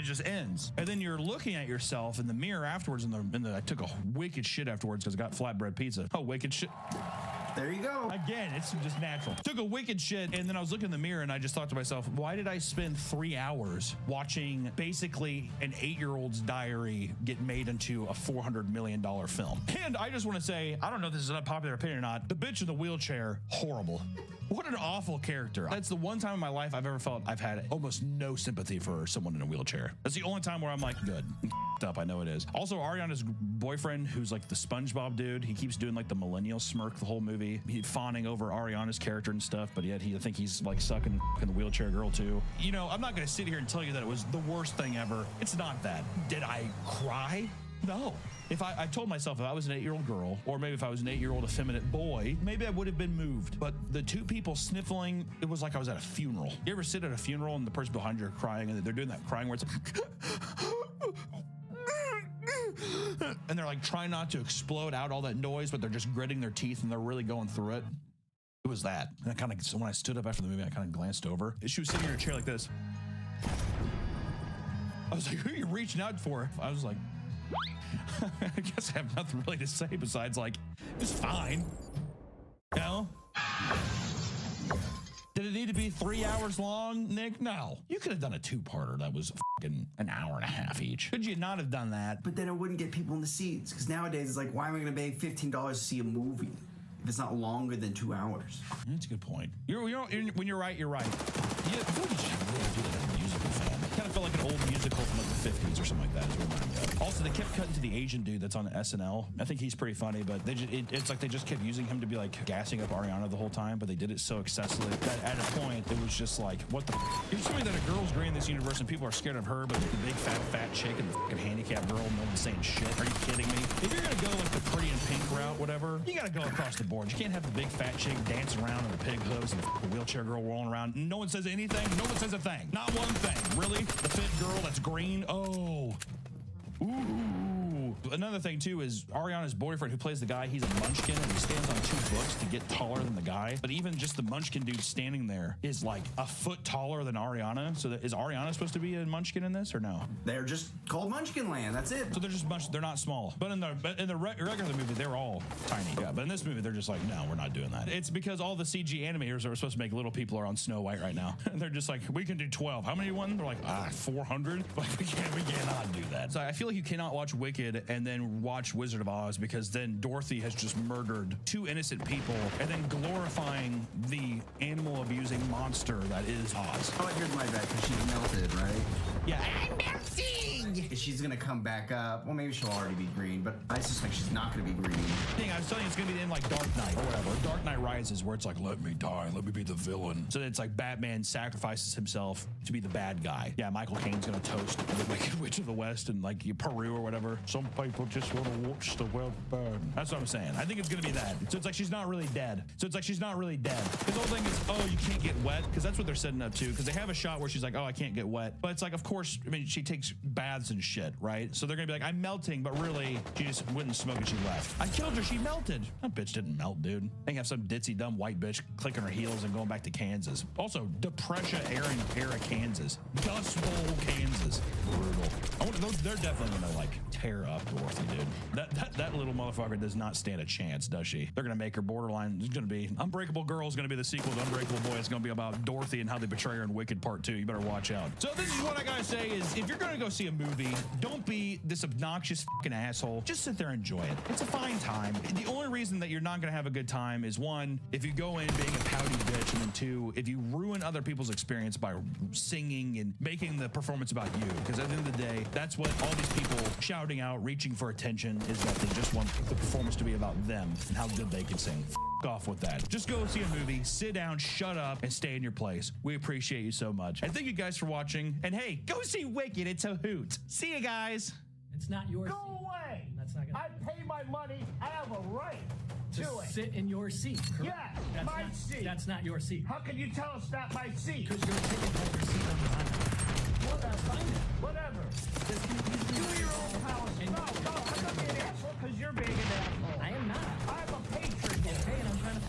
just ends. And then you're looking at yourself in the mirror afterwards. I took a wicked shit afterwards because I got flatbread pizza. Oh, wicked shit. There you go. Again, it's just natural. Took a wicked shit, and then I was looking in the mirror, and I just thought to myself, why did I spend 3 hours watching basically an 8-year-old's diary get made into a $400 million film? And I just want to say, I don't know if this is an unpopular opinion or not, the bitch in the wheelchair, horrible. What an awful character. That's the one time in my life I've ever felt I've had almost no sympathy for someone in a wheelchair. That's the only time where I'm like, good. Up, I know it is. Also, Ariana's boyfriend, who's like the SpongeBob dude, he keeps doing like the millennial smirk the whole movie. He's fawning over Ariana's character and stuff, but yet I think he's like sucking the wheelchair girl too. You know, I'm not gonna sit here and tell you that it was the worst thing ever. It's not that. Did I cry? No. If I told myself if I was an 8-year-old girl, or maybe if I was an 8-year-old effeminate boy, maybe I would have been moved. But the two people sniffling, it was like I was at a funeral. You ever sit at a funeral and the person behind you are crying, and they're doing that crying where it's like, and they're like trying not to explode out all that noise, but they're just gritting their teeth and they're really going through it. It was that. And I kind of, so when I stood up after the movie, I kind of glanced over. She was sitting in her chair like this. I was like, who are you reaching out for? I was like, I guess I have nothing really to say besides like, it's fine. You know? Did it need to be 3 hours long, Nick? No. You could have done a 2-parter that was fucking an hour and a half each. Could you not have done that? But then it wouldn't get people in the seats, because nowadays it's like, why am I going to pay $15 to see a movie if it's not longer than 2 hours? That's a good point. When you're right, you're right. Yeah, I feel like you should really do that as a musical fan. It kind of felt like an old musical from like the 50s or something like that. Is what it reminded me of. Also, they kept cutting to the Asian dude that's on SNL. I think he's pretty funny, but it's like they just kept using him to be like gassing up Ariana the whole time, but they did it so excessively that at a point it was just like, what the You're telling me that a girl's great in this universe and people are scared of her, but the big fat chick and the fucking handicapped girl, no one's saying shit. Are you kidding me? If you're gonna go like the pretty and pink route, whatever, you gotta go across the board. You can't have the big fat chick dancing around in the pig hooves and the wheelchair girl rolling around. No one says anything. No one says a thing. Not one thing. Really? The fit girl that's green? Oh. Ooh. Another thing too is Ariana's boyfriend, who plays the guy, he's a munchkin and he stands on 2 books to get taller than the guy. But even just the munchkin dude standing there is like a foot taller than Ariana. So is Ariana supposed to be a munchkin in this or no? They're just called Munchkin Land. That's it. So they're just they're not small. But in the regular movie, they're all tiny. Yeah, but in this movie, they're just like, no, we're not doing that. It's because all the CG animators that were supposed to make little people are on Snow White right now. And they're just like, we can do 12. How many won? They're like, 400. Like we cannot do that. So I feel like you cannot watch Wicked and then watch Wizard of Oz, because then Dorothy has just murdered 2 innocent people and then glorifying the animal abusing monster that is Oz. Oh, here's my bet, because she's melted, right? Yeah. I'm melting! She's gonna come back up. Well, maybe she'll already be green, but I suspect she's not gonna be green. I was telling you, it's gonna be in like Dark Knight or whatever. Dark Knight Rises, where it's like, let me die, let me be the villain. So it's like Batman sacrifices himself to be the bad guy. Yeah, Michael Caine's gonna toast the Wicked Witch of the West in like Peru or whatever. Some people just want to watch the world burn. That's what I'm saying. I think it's gonna be that. So it's like she's not really dead. Because the whole thing is, oh, you can't get wet, because that's what they're setting up to. Because they have a shot where she's like, oh, I can't get wet. But it's like, of course, I mean, she takes baths and shit, right? So they're gonna be like, I'm melting, but really, she just went and smoked and she left. I killed her, she melted. That bitch didn't melt, dude. They have some ditzy dumb white bitch clicking her heels and going back to Kansas. Also, Depression era Kansas. Dust Bowl, Kansas. Brutal. They're definitely gonna like tear up Dorothy, dude. That little motherfucker does not stand a chance, does she? They're gonna make her borderline. It's gonna be Unbreakable Girl is gonna be the sequel to Unbreakable Boy. It's gonna be about Dorothy and how they betray her in Wicked Part 2. You better watch out. So this is what I gotta say is, if you're gonna go see a movie, don't be this obnoxious fucking asshole. Just sit there and enjoy it. It's a fine time. The only reason that you're not gonna have a good time is, 1, if you go in being a pouty bitch, and then 2, if you ruin other people's experience by singing and making the performance about you. Because at the end of the day, that's what all these people shouting out, reaching for attention, is that they just want the performance to be about them and how good they can sing. Off with that. Just go see a movie, sit down, shut up, and stay in your place. We appreciate you so much. And thank you guys for watching. And hey, go see Wicked. It's a hoot. See you guys. It's not your seat. Go away. That's not gonna I pay my money. I have a right to to it. sit in your seat. Correct? Yes, That's my not, seat. That's not your seat. How can you tell it's not my seat? Because your ticket holder seat on the line. Well, that's fine. Whatever. Do your own house. And No, I'm not being an asshole because you're being an asshole. I am not. I'm a patron here. Okay, and I'm trying to...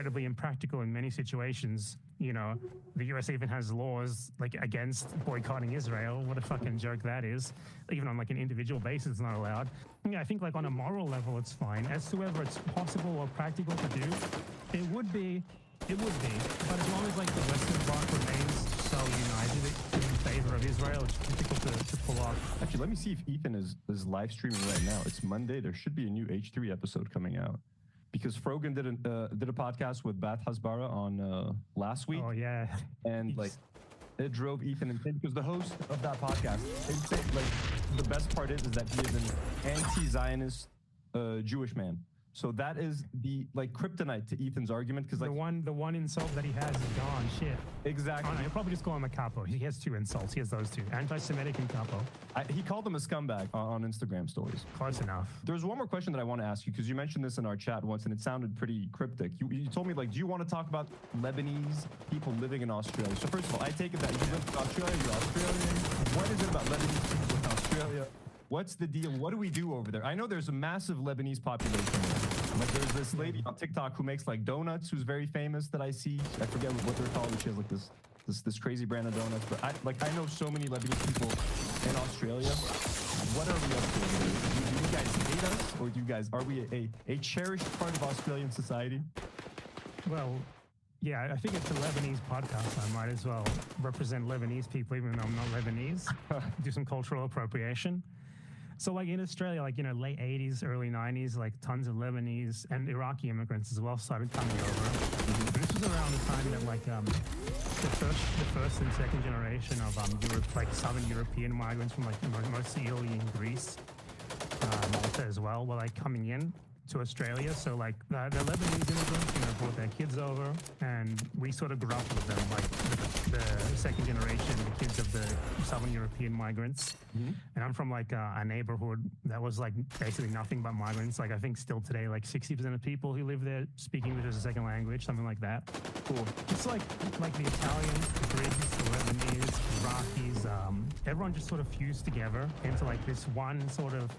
incredibly impractical in many situations. You know, the US even has laws like against boycotting Israel. What a fucking joke that is. Even on like an individual basis, it's not allowed. Yeah, I think like on a moral level, it's fine. As to whether it's possible or practical to do, it would be. But as long as like the Western bloc remains so united in favor of Israel, it's difficult to pull off. Actually, let me see if Ethan is live streaming right now. It's Monday. There should be a new H3 episode coming out. Because Frogan did a podcast with Bath Hasbara on last week. Oh yeah, and like it drove Ethan insane because the host of that podcast, like the best part is that he is an anti-Zionist Jewish man. So that is the like kryptonite to Ethan's argument because like the one insult that he has is gone. Shit. Exactly. Oh, no, you'll probably just call him a capo. He has two insults. He has those two: anti-Semitic and capo. He called him a scumbag on Instagram stories. Close enough. There's one more question that I want to ask you because you mentioned this in our chat once and it sounded pretty cryptic. You told me like, do you want to talk about Lebanese people living in Australia? So first of all, I take it that you live in Australia. You're Australian. What is it about Lebanese people in Australia? What's the deal? What do we do over there? I know there's a massive Lebanese population there. Like there's this lady on TikTok who makes like donuts, who's very famous that I see. I forget what they're called. She has like this crazy brand of donuts. But I know so many Lebanese people in Australia. What are we up to? Do you guys hate us, or are we a cherished part of Australian society? Well, yeah, I think it's a Lebanese podcast. I might as well represent Lebanese people, even though I'm not Lebanese. Do some cultural appropriation. So like in Australia, like, you know, late 80s, early 90s, like tons of Lebanese and Iraqi immigrants as well started coming over. And this was around the time that like the first and second generation of like Southern European migrants from like mostly Italy and Greece, Malta as well, were like coming in to Australia. So like the Lebanese immigrants, you know, brought their kids over, and we sort of grew up with them, like the second generation, the kids of the Southern European migrants. And I'm from like a neighborhood that was like basically nothing but migrants. Like I think still today, like 60% of people who live there speak English as a second language, something like that. Cool. It's like the Italians, the Greeks, the Lebanese, Iraqis, everyone just sort of fused together into like this one sort of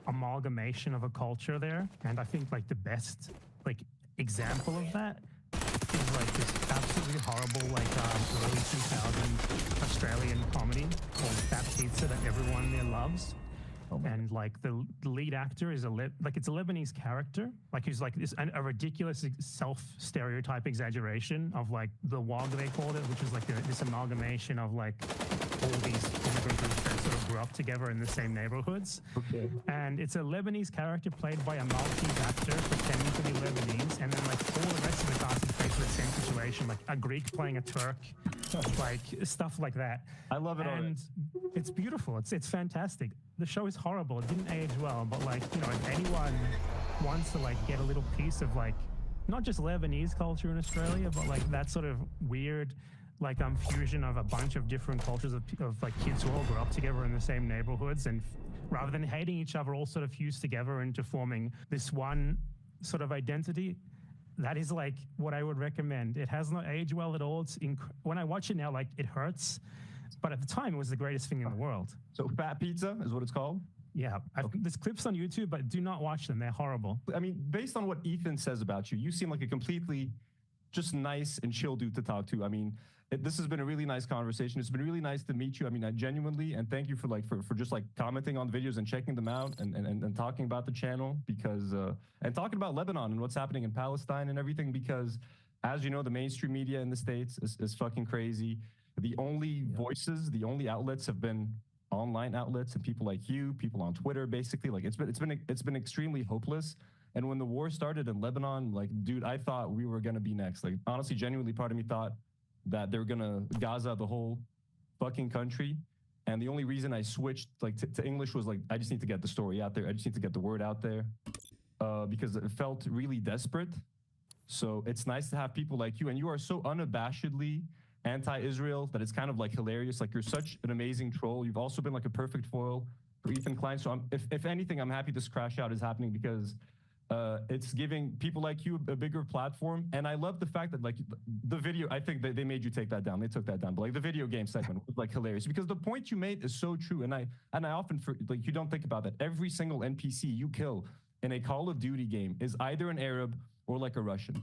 amalgamation of a culture there. And I think like the best like example of that is like this absolutely horrible like early 2000s Australian comedy called Fat Pizza that everyone there loves. And like the lead actor is it's a Lebanese character, like who's like this a ridiculous self-stereotype exaggeration of like the WOG they called it, which is like this amalgamation of like all these immigrant groups that sort of grew up together in the same neighborhoods. Okay. And it's a Lebanese character played by a Maltese actor pretending to be Lebanese, and then like all the rest of the cast is faced with the same situation, like a Greek playing a Turk, like stuff like that. I love it. And it's beautiful. It's fantastic. The show is horrible. It didn't age well, but like, you know, if anyone wants to like get a little piece of like not just Lebanese culture in Australia, but like that sort of weird like fusion of a bunch of different cultures of like kids who all grew up together in the same neighborhoods, and rather than hating each other, all sort of fused together into forming this one sort of identity. That is like what I would recommend. It has not aged well at all. It's when I watch it now, like it hurts. But at the time, it was the greatest thing in the world. So Fat Pizza is what it's called? Yeah. There's clips on YouTube, but do not watch them. They're horrible. I mean, based on what Ethan says about you, you seem like a completely just nice and chill dude to talk to. I mean, this has been a really nice conversation. It's been really nice to meet you. I mean, I genuinely, and thank you for just like commenting on the videos and checking them out and talking about the channel because, and talking about Lebanon and what's happening in Palestine and everything, because as you know, the mainstream media in the States is fucking crazy. The only voices, the only outlets have been online outlets and people like you, people on Twitter, basically. Like it's been extremely hopeless. And when the war started in Lebanon, like, dude, I thought we were gonna be next. Like, honestly, genuinely, part of me thought that they were gonna Gaza the whole fucking country. And the only reason I switched like to English was like, I just need to get the story out there. I just need to get the word out there because it felt really desperate. So it's nice to have people like you, and you are so unabashedly anti-Israel that it's kind of like hilarious. Like you're such an amazing troll. You've also been like a perfect foil for Ethan Klein. So if anything, I'm happy this crash out is happening because it's giving people like you a bigger platform. And I love the fact that like the video, I think they made you take that down. They took that down. But like the video game segment was like hilarious because the point you made is so true. And I often, like, you don't think about that. Every single NPC you kill in a Call of Duty game is either an Arab or like a Russian.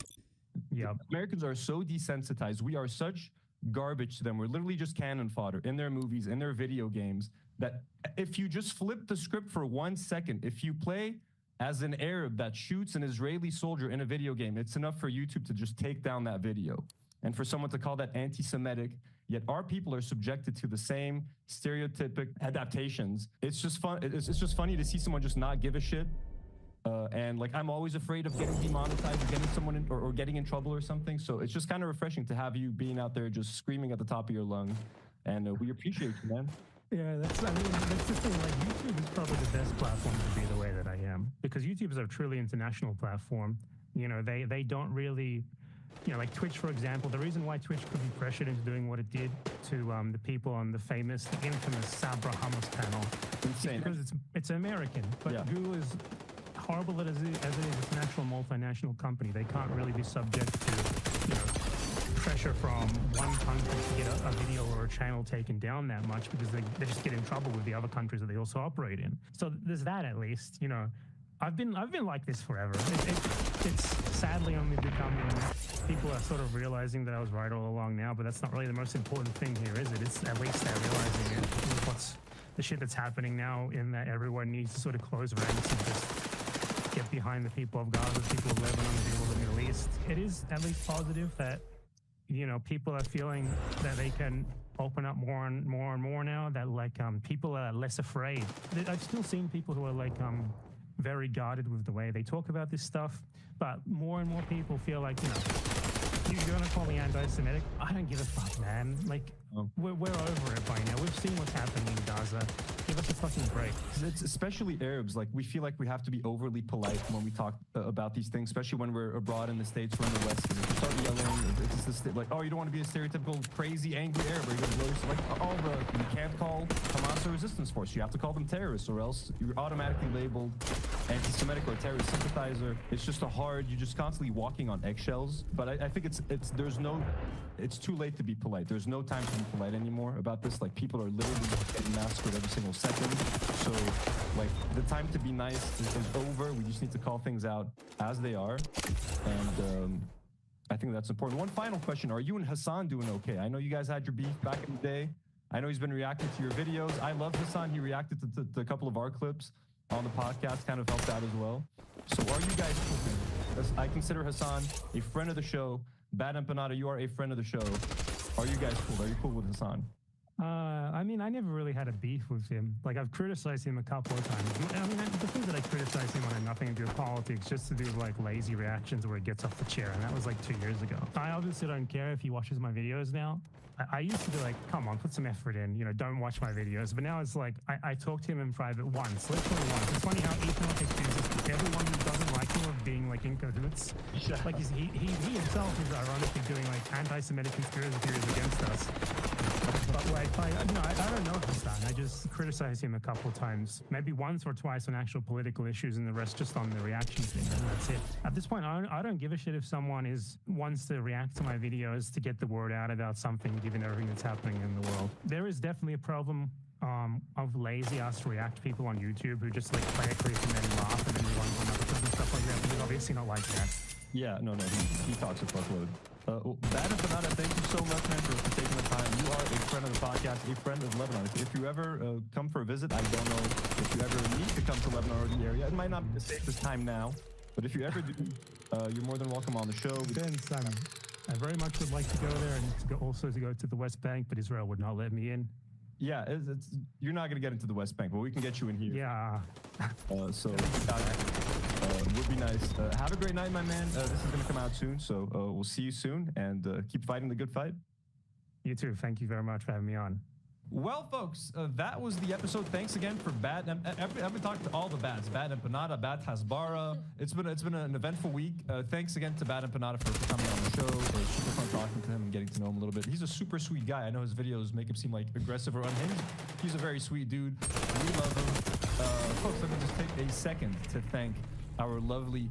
Yep. Americans are so desensitized. We are such garbage to them. We're literally just cannon fodder in their movies, in their video games, that if you just flip the script for 1 second, if you play as an Arab that shoots an Israeli soldier in a video game, it's enough for YouTube to just take down that video. And for someone to call that anti-Semitic, yet our people are subjected to the same stereotypic adaptations. It's just fun. It's just funny to see someone just not give a shit. And like, I'm always afraid of getting demonetized or getting someone in, or getting in trouble or something. So it's just kind of refreshing to have you being out there just screaming at the top of your lungs. And we appreciate you, man. Yeah, that's the thing. Like, YouTube is probably the best platform to be the way that I am, because YouTube is a truly international platform. You know, they don't really, you know, like Twitch, for example. The reason why Twitch could be pressured into doing what it did to the people on the infamous Sabra Hummus panel, Insane. because it's American. But Yeah. Google is horrible as it is. It's a national, multinational company. They can't really be subject to, you know, pressure from one country to get a video or a channel taken down that much, because they just get in trouble with the other countries that they also operate in. So there's that, at least. You know, I've been like this forever. It's sadly only becoming, people are sort of realizing that I was right all along now, but that's not really the most important thing here, is it? It's at least they're realizing it. What's the shit that's happening now, in that everyone needs to sort of close ranks and just get behind the people of Gaza, the people of Lebanon, the people of the Middle East. It is at least positive that, you know, people are feeling that they can open up more and more now, that like people are less afraid. I've still seen people who are like very guarded with the way they talk about this stuff, but more and more people feel like, you know, you're gonna call me anti-Semitic? I don't give a fuck, man. Like, we're over it by now. We've seen what's happening in Gaza. Give us a fucking break. It's especially Arabs. Like, we feel like we have to be overly polite when we talk about these things, especially when we're abroad in the States or in the West. Because if you start yelling, it's just like, oh, you don't want to be a stereotypical crazy angry Arab, or you're going to blow like all the, you can't call Hamas a resistance force. You have to call them terrorists, or else you're automatically labeled anti-Semitic or terrorist sympathizer. It's just you're just constantly walking on eggshells. But I think it's too late to be polite. There's no time to be polite anymore about this. Like, people are literally getting massacred every single second. So, like, the time to be nice is over. We just need to call things out as they are. And I think that's important. One final question. Are you and Hassan doing okay? I know you guys had your beef back in the day. I know he's been reacting to your videos. I love Hassan. He reacted to a couple of our clips on the podcast, kind of helped out as well. So are you guys cool? I consider Hassan a friend of the show. Bad Empanada, you are a friend of the show. Are you guys cool? Are you cool with Hassan? I mean, I never really had a beef with him. Like, I've criticized him a couple of times. I mean, the things that I criticize him on are nothing to do with politics, just to do with, like, lazy reactions where he gets off the chair, and that was, like, 2 years ago. I obviously don't care if he watches my videos now. I used to be like, come on, put some effort in, you know, don't watch my videos. But now it's like, I talk to him in private once, literally once. It's funny how Ethan accuses everyone who doesn't like him of being, like, in cahoots. Like, he himself is ironically doing, like, anti-Semitic conspiracy theories against us. But, like, I don't know Hassan. I just criticize him a couple of times, maybe once or twice on actual political issues, and the rest just on the reaction thing, and that's it. At this point, I don't give a shit if someone wants to react to my videos to get the word out about something, given everything that's happening in the world. There is definitely a problem of lazy ass react people on YouTube who just, like, play a clip and then laugh and then move on to another clip and stuff like that. He's obviously not like that. Yeah, no, he talks a fuckload. Bad Empanada, thank you so much, man, for taking the time. You are a friend of the podcast, a friend of Lebanon. If you ever come for a visit, I don't know if you ever need to come to Lebanon or the area. It might not be the safest time now, but if you ever do, you're more than welcome on the show. I very much would like to go there, and also to go to the West Bank, but Israel would not let me in. Yeah, you're not going to get into the West Bank, but we can get you in here. Yeah. So would be nice. Have a great night, my man. This is going to come out soon, so we'll see you soon, and keep fighting the good fight. You too. Thank you very much for having me on. Well, folks, that was the episode. Thanks again for Bad. I've been talking to all the Bads. Bad Empanada, Bad Hasbara. It's been an eventful week. Thanks again to Bad Empanada for coming on the show. It was super fun talking to him and getting to know him a little bit. He's a super sweet guy. I know his videos make him seem like aggressive or unhinged. He's a very sweet dude. We love him. Folks, let me just take a second to thank our lovely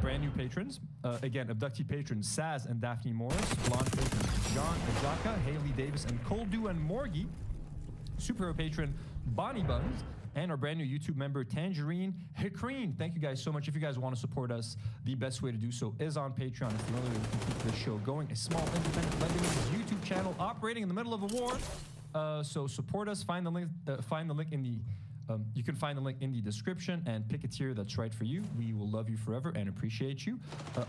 brand new patrons. Again, abductee patrons Saz and Daphne Morris, blonde patrons John Ajaka, Haley Davis, and Coldu and Morgie. Superhero patron Bonnie Buns, and our brand new YouTube member, Tangerine Hickreen. Thank you guys so much. If you guys want to support us, the best way to do so is on Patreon. It's the only way we can keep this show going. A small independent Lebanese YouTube channel operating in the middle of a war. So support us. Find the link in the you can find the link in the description and pick a tier that's right for you. We will love you forever and appreciate you.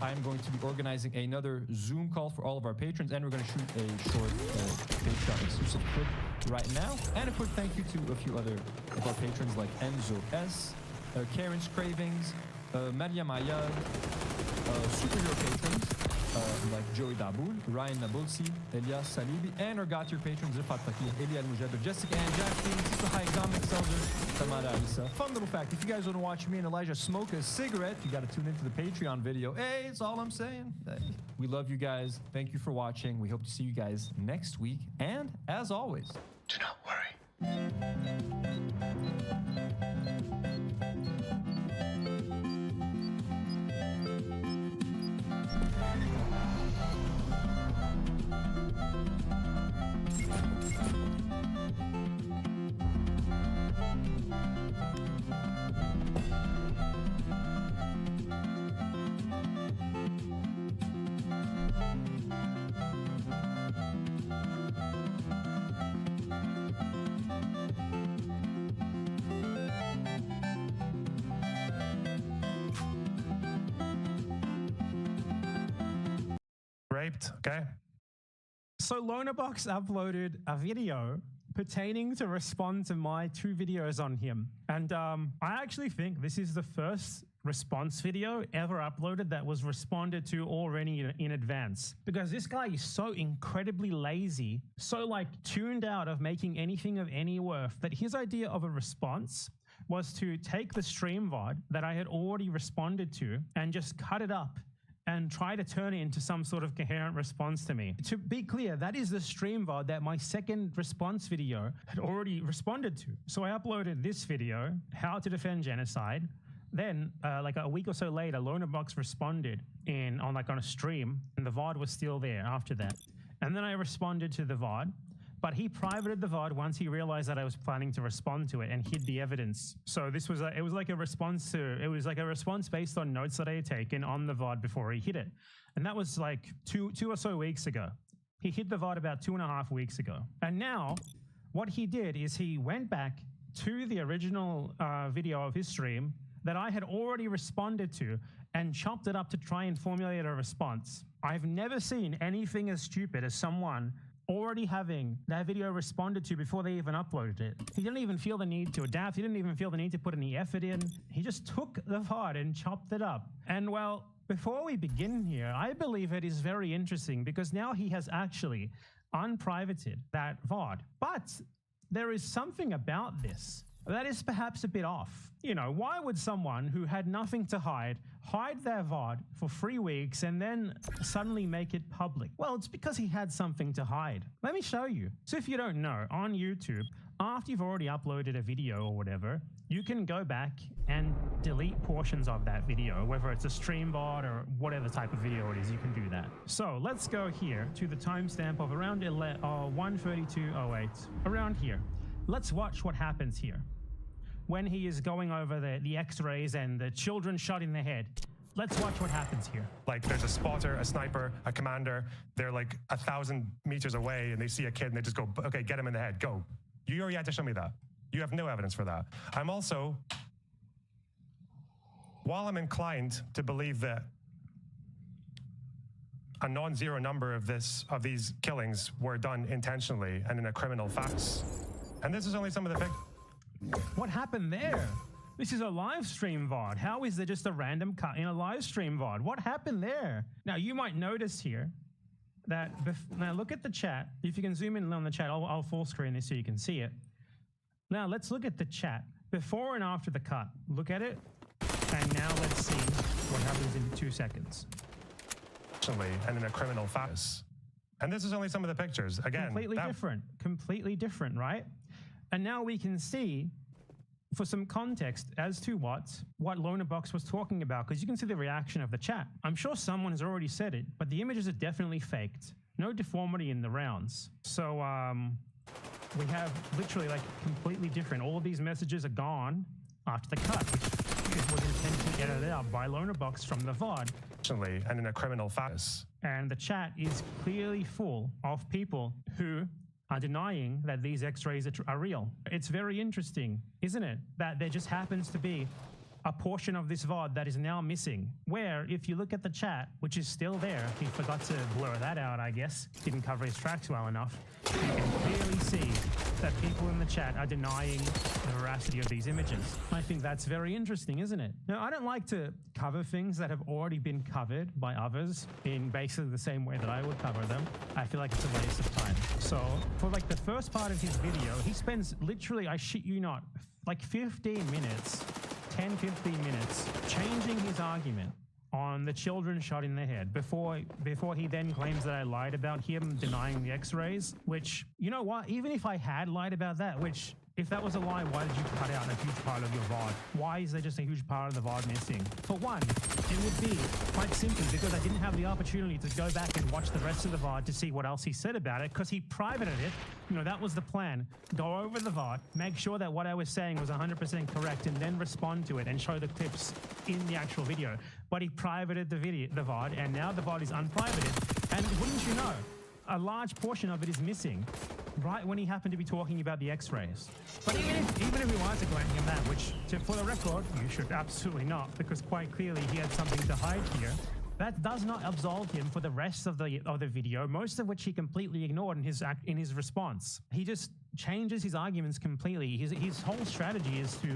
I'm going to be organizing another Zoom call for all of our patrons, and we're going to shoot a short Patreon exclusive clip right now. And a quick thank you to a few other of our patrons like Enzo S, Karen's Cravings, Maria Maya, superhero patrons like Joey Daboul, Ryan Nabulsi, Elias Salibi, and our got your patrons Rifat Fakir, Elia Al-Mujadid, Jessica Ann Jackson, Tito High Exotic Selzer, Tamara Alisa. Fun little fact, if you guys want to watch me and Elijah smoke a cigarette, you got to tune into the Patreon video. Hey, it's all I'm saying. Hey. We love you guys. Thank you for watching. We hope to see you guys next week. And as always, do not worry. Raped, okay? So Lonerbox uploaded a video pertaining to respond to my 2 videos on him. And I actually think this is the first response video ever uploaded that was responded to already in advance. Because this guy is so incredibly lazy, so like tuned out of making anything of any worth, that his idea of a response was to take the stream VOD that I had already responded to and just cut it up and try to turn it into some sort of coherent response to me. To be clear, that is the stream VOD that my second response video had already responded to. So I uploaded this video, How to Defend Genocide. Then, like a week or so later, Lonerbox responded on a stream, and the VOD was still there after that. And then I responded to the VOD, but he privated the VOD once he realized that I was planning to respond to it and hid the evidence. So this was it was like a response based on notes that I had taken on the VOD before he hid it. And that was like two or so weeks ago. He hid the VOD about 2.5 weeks ago. And now what he did is he went back to the original video of his stream that I had already responded to and chopped it up to try and formulate a response. I've never seen anything as stupid as someone already having that video responded to before they even uploaded it. He didn't even feel the need to adapt. He didn't even feel the need to put any effort in. He just took the VOD and chopped it up. And well, before we begin here, I believe it is very interesting because now he has actually unprivated that VOD. But there is something about this that is perhaps a bit off. You know, why would someone who had nothing to hide their VOD for 3 weeks and then suddenly make it public? Well, it's because he had something to hide. Let me show you. So if you don't know, on YouTube, after you've already uploaded a video or whatever, you can go back and delete portions of that video, whether it's a stream VOD or whatever type of video it is, you can do that. So let's go here to the timestamp of around 1:32:08, around here. Let's watch what happens here when he is going over the x-rays and the children shot in the head. Let's watch what happens here. Like there's a spotter, a sniper, a commander. They're like 1,000 meters away and they see a kid and they just go, okay, get him in the head, go. You already had to show me that. You have no evidence for that. I'm also, while I'm inclined to believe that a non-zero number of these killings were done intentionally and in a criminal fashion, and this is only some of the What happened there? This is a live stream VOD. How is there just a random cut in a live stream VOD? What happened there? Now, you might notice here that, now look at the chat. If you can zoom in on the chat, I'll full screen this so you can see it. Now, let's look at the chat. Before and after the cut. Look at it. And now let's see what happens in 2 seconds. And in a criminal fashion. And this is only some of the pictures. Again, completely different, right? And now we can see, for some context, as to what Lonerbox was talking about, because you can see the reaction of the chat. I'm sure someone has already said it, but the images are definitely faked. No deformity in the rounds. So, we have literally like completely different. All of these messages are gone after the cut, which was intentionally edited out by Lonerbox from the VOD. And in a criminal fashion. And the chat is clearly full of people who are denying that these X-rays are real. It's very interesting, isn't it? That there just happens to be a portion of this VOD that is now missing, where if you look at the chat, which is still there, he forgot to blur that out, I guess, didn't cover his tracks well enough, you can clearly see that people in the chat are denying the veracity of these images. I think that's very interesting, isn't it? Now, I don't like to cover things that have already been covered by others in basically the same way that I would cover them. I feel like it's a waste of time. So for like the first part of his video, he spends literally, I shit you not, like 15 minutes 10-15 minutes changing his argument on the children shot in the head before he then claims that I lied about him denying the X-rays, which, you know what, even if I had lied about that, which if that was a lie, why did you cut out a huge part of your VOD? Why is there just a huge part of the VOD missing? For one, it would be quite simple because I didn't have the opportunity to go back and watch the rest of the VOD to see what else he said about it because he privated it. You know, that was the plan. Go over the VOD, make sure that what I was saying was 100% correct, and then respond to it and show the clips in the actual video. But he privated the VOD, and now the VOD is unprivated. And wouldn't you know, a large portion of it is missing right when he happened to be talking about the X-rays. But even if we wanted to blame him that, which, for the record, you should absolutely not, because quite clearly he had something to hide here, that does not absolve him for the rest of the video, most of which he completely ignored in his response. He just changes his arguments completely. His whole strategy is to,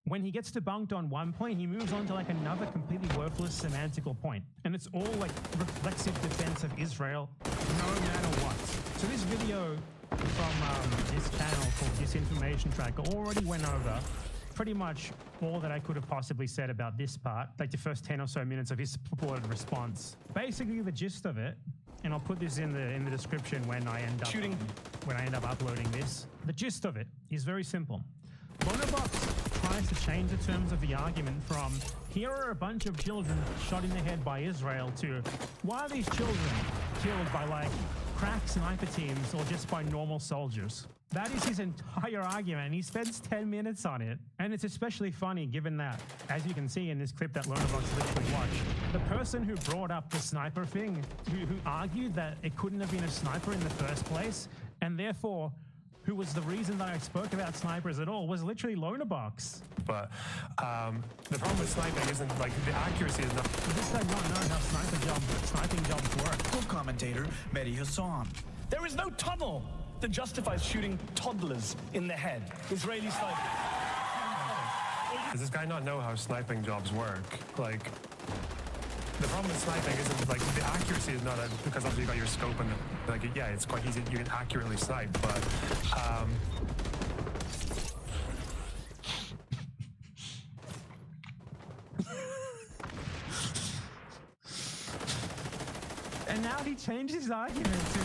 when he gets debunked on one point, he moves on to like another completely worthless semantical point. And it's all like reflexive defense of Israel, no matter what. So this video from this channel called Disinformation Tracker already went over pretty much all that I could have possibly said about this part, like the first 10 or so minutes of his purported response. Basically the gist of it, and I'll put this in the description when I end up uploading this. The gist of it is very simple. Lonerbox tries to change the terms of the argument from here are a bunch of children shot in the head by Israel to why are these children killed by like crack sniper teams or just by normal soldiers. That is his entire argument, and he spends 10 minutes on it. And it's especially funny given that, as you can see in this clip that Lonerbox literally watched, the person who brought up the sniper thing, who argued that it couldn't have been a sniper in the first place, and therefore who was the reason that I spoke about snipers at all, was literally Lonerbox. But the problem with sniping isn't like the accuracy is not. This guy not knowing how sniping jobs work. Co-commentator Mehdi Hassan. There is no tunnel that justifies shooting toddlers in the head. Israeli sniper. Does this guy not know how sniping jobs work? Like, the problem with sniping isn't like the accuracy is not because obviously you got your scope and like yeah, it's quite easy. You can accurately snipe, but and now he changed his argument too.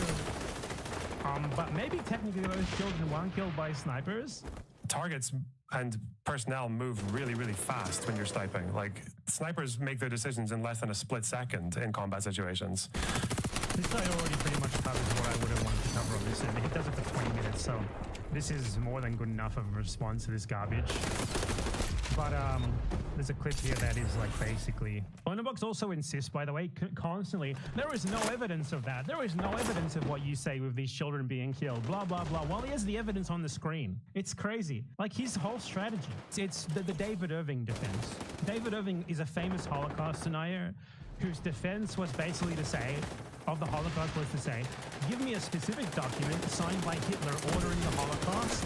But maybe technically those children weren't killed by snipers. Targets and personnel move really, really fast when you're sniping. Like, snipers make their decisions in less than a split second in combat situations. This guy already pretty much covers what I would have wanted to cover on this, and he does it for 20 minutes, so this is more than good enough of a response to this garbage. But there's a clip here that is like basically... Lonerbox also insists, by the way, constantly, there is no evidence of that. There is no evidence of what you say with these children being killed, blah, blah, blah, while he has the evidence on the screen. It's crazy. Like his whole strategy. It's the David Irving defense. David Irving is a famous Holocaust denier whose defense was basically to say, of the Holocaust was to say, give me a specific document signed by Hitler ordering the Holocaust,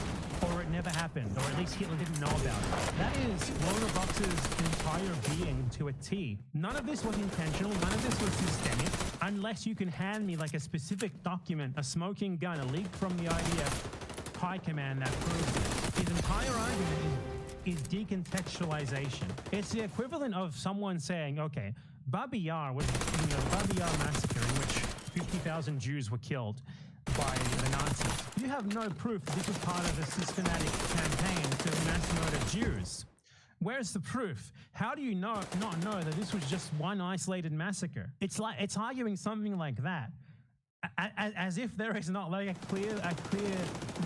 or it never happened, or at least Hitler didn't know about it. That is Lonerbox's entire being to a T. None of this was intentional, none of this was systemic, unless you can hand me like a specific document, a smoking gun, a leak from the IDF high command that proves it. His entire argument is decontextualization. It's the equivalent of someone saying, okay, Babi Yar was, Babi Yar massacre in which 50,000 Jews were killed by the Nazis. You have no proof that this was part of a systematic campaign to mass murder Jews. Where's the proof? How do you not know that this was just one isolated massacre? It's arguing something like that. as if there is not like a clear,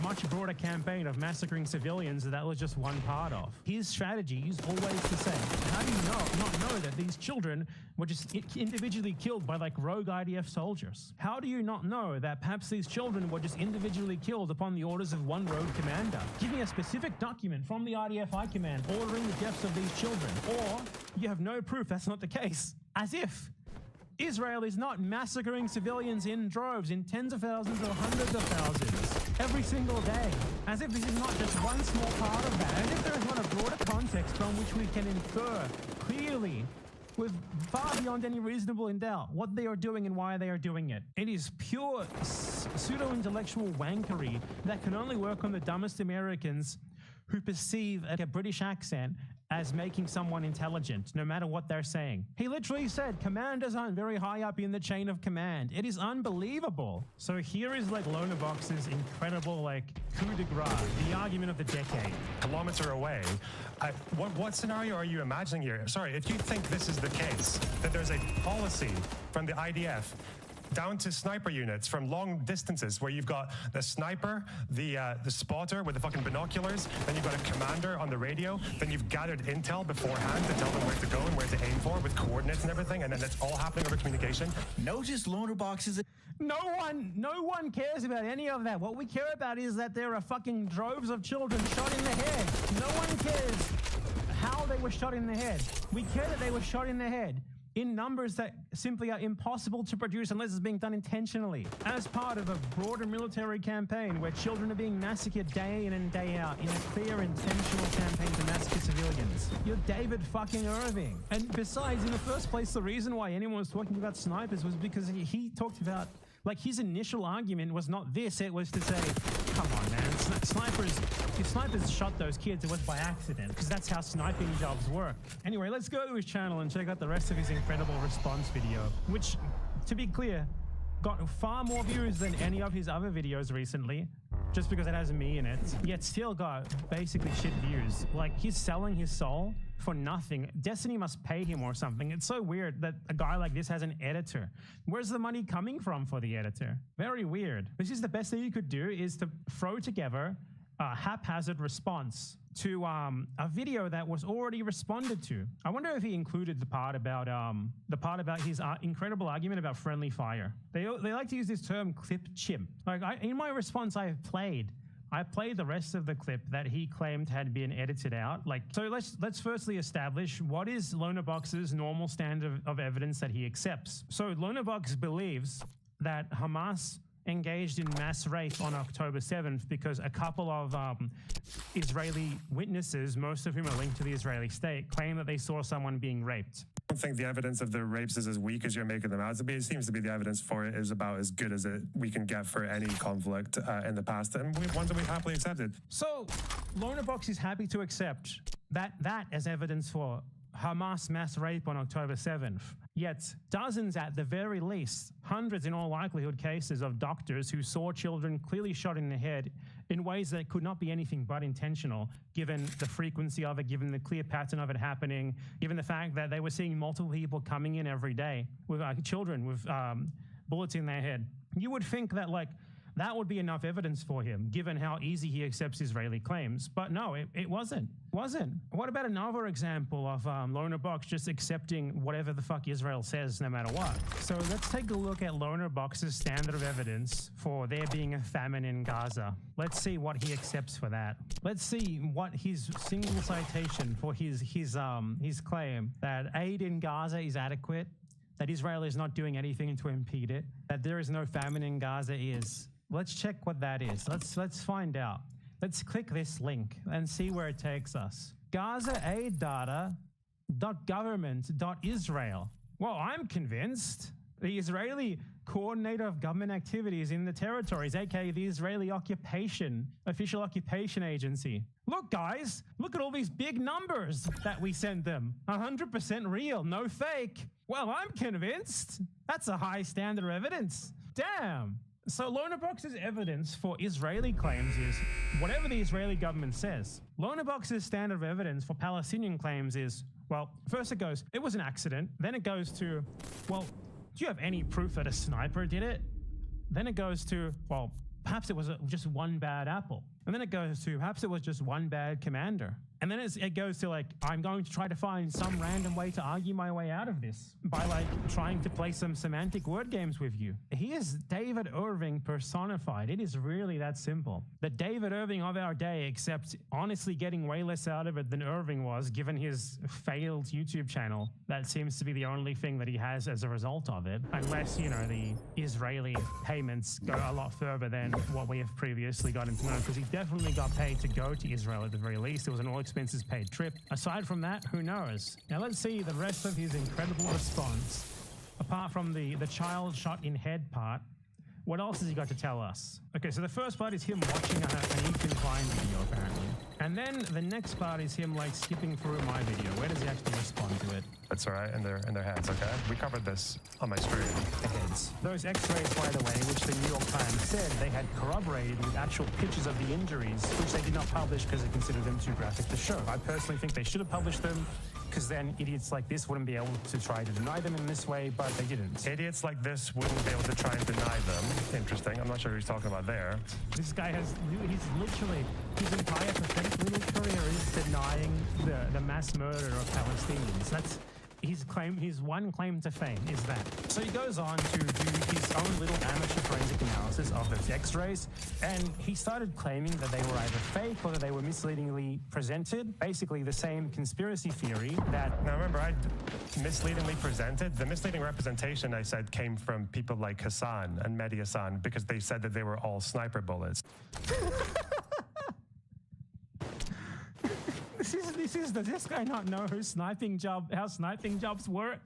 much broader campaign of massacring civilians that was just one part of. His strategy is always the same. How do you not know that these children were just individually killed by like rogue IDF soldiers? How do you not know that perhaps these children were just individually killed upon the orders of one rogue commander? Give me a specific document from the IDF High Command ordering the deaths of these children, or you have no proof that's not the case. As if Israel is not massacring civilians in droves, in tens of thousands or hundreds of thousands, every single day. As if this is not just one small part of that. As if there is not a broader context from which we can infer clearly, with far beyond any reasonable doubt, what they are doing and why they are doing it. It is pure pseudo-intellectual wankery that can only work on the dumbest Americans who perceive a British accent as making someone intelligent, no matter what they're saying. He literally said, commanders aren't very high up in the chain of command. It is unbelievable. So here is like Lonabox's incredible like coup de grace, the argument of the decade. Kilometer away. What scenario are you imagining here? Sorry, if you think this is the case, that there's a policy from the IDF down to sniper units from long distances where you've got the sniper, the spotter with the fucking binoculars, then you've got a commander on the radio, then you've gathered intel beforehand to tell them where to go and where to aim for with coordinates and everything, and then it's all happening over communication. Notice loaner boxes. No one cares about any of that. What we care about is that there are fucking droves of children shot in the head. No one cares how they were shot in the head. We care that they were shot in the head in numbers that simply are impossible to produce unless it's being done intentionally, as part of a broader military campaign where children are being massacred day in and day out in a clear, intentional campaign to massacre civilians. You're David fucking Irving. And besides, in the first place, the reason why anyone was talking about snipers was because he talked about, like, his initial argument was not this, it was to say, come on, man, if snipers shot those kids, it was by accident, because that's how sniping jobs work. Anyway, let's go to his channel and check out the rest of his incredible response video, which, to be clear, got far more views than any of his other videos recently, just because it has me in it, yet still got basically shit views. Like, he's selling his soul for nothing. Destiny must pay him or something. It's so weird that a guy like this has an editor. Where's the money coming from for the editor? Very weird. This is the best thing you could do, is to throw together a haphazard response to a video that was already responded to. I wonder if he included the part about his incredible argument about friendly fire. They like to use this term clip chimp. Like, in my response, I played the rest of the clip that he claimed had been edited out. Like, so let's firstly establish what is Lonabox's normal standard of evidence that he accepts. So Lonabox believes that Hamas engaged in mass rape on October 7th because a couple of Israeli witnesses, most of whom are linked to the Israeli state, claim that they saw someone being raped. I don't think the evidence of the rapes is as weak as you're making them out to be. It seems to be the evidence for it is about as good as we can get for any conflict in the past, and ones that we've happily accepted. So Lonabox is happy to accept that as evidence for Hamas mass rape on October 7th. Yet dozens, at the very least, hundreds in all likelihood cases of doctors who saw children clearly shot in the head in ways that could not be anything but intentional, given the frequency of it, given the clear pattern of it happening, given the fact that they were seeing multiple people coming in every day with children with bullets in their head. You would think that, like, that would be enough evidence for him, given how easy he accepts Israeli claims. But no, it wasn't. What about another example of Lonabox just accepting whatever the fuck Israel says, no matter what? So let's take a look at Lonabox's standard of evidence for there being a famine in Gaza. Let's see what he accepts for that. Let's see what his single citation for his claim that aid in Gaza is adequate, that Israel is not doing anything to impede it, that there is no famine in Gaza is. Let's check what that is. Let's find out. Let's click this link and see where it takes us. Gaza aid data.government.israel. Well, I'm convinced the Israeli coordinator of government activities in the territories, aka the Israeli official occupation agency. Look, guys, look at all these big numbers that we sent them. 100% real, no fake. Well, I'm convinced. That's a high standard of evidence. Damn. So Lonabox's evidence for Israeli claims is whatever the Israeli government says. Lonabox's standard of evidence for Palestinian claims is, well, first it goes, it was an accident. Then it goes to, well, do you have any proof that a sniper did it? Then it goes to, well, perhaps it was just one bad apple. And then it goes to, perhaps it was just one bad commander. And then it goes to like, I'm going to try to find some random way to argue my way out of this by like trying to play some semantic word games with you. He is David Irving personified. It is really that simple. The David Irving of our day, except honestly getting way less out of it than Irving was, given his failed YouTube channel. That seems to be the only thing that he has as a result of it. Unless, you know, the Israeli payments go a lot further than what we have previously gotten to know, because he definitely got paid to go to Israel at the very least. It was an all expenses paid trip. Aside from that, who knows? Now let's see the rest of his incredible response. Apart from the child shot in head part, what else has he got to tell us? Okay, so the first part is him watching an Ethan Klein video, apparently. And then the next part is him like skipping through my video. Where does he actually respond to it? That's all right, in their heads, okay? We covered this on my stream. The heads. Those x-rays, by the way, which the New York Times said they had corroborated with actual pictures of the injuries, which they did not publish because they considered them too graphic to show. I personally think they should have published them, because then idiots like this wouldn't be able to try to deny them in this way, but they didn't. Idiots like this wouldn't be able to try and deny them. Interesting. I'm not sure who he's talking about there. This guy he's literally, his entire pathetic little career is denying the mass murder of Palestinians. That's his one claim to fame is that. So he goes on to do his own little amateur forensic analysis of those x-rays, and he started claiming that they were either fake or that they were misleadingly presented. Basically the same conspiracy theory that... Now remember, I misleadingly presented. The misleading representation I said came from people like Hassan and Mehdi Hassan, because they said that they were all sniper bullets. Does this guy not know how sniping jobs work?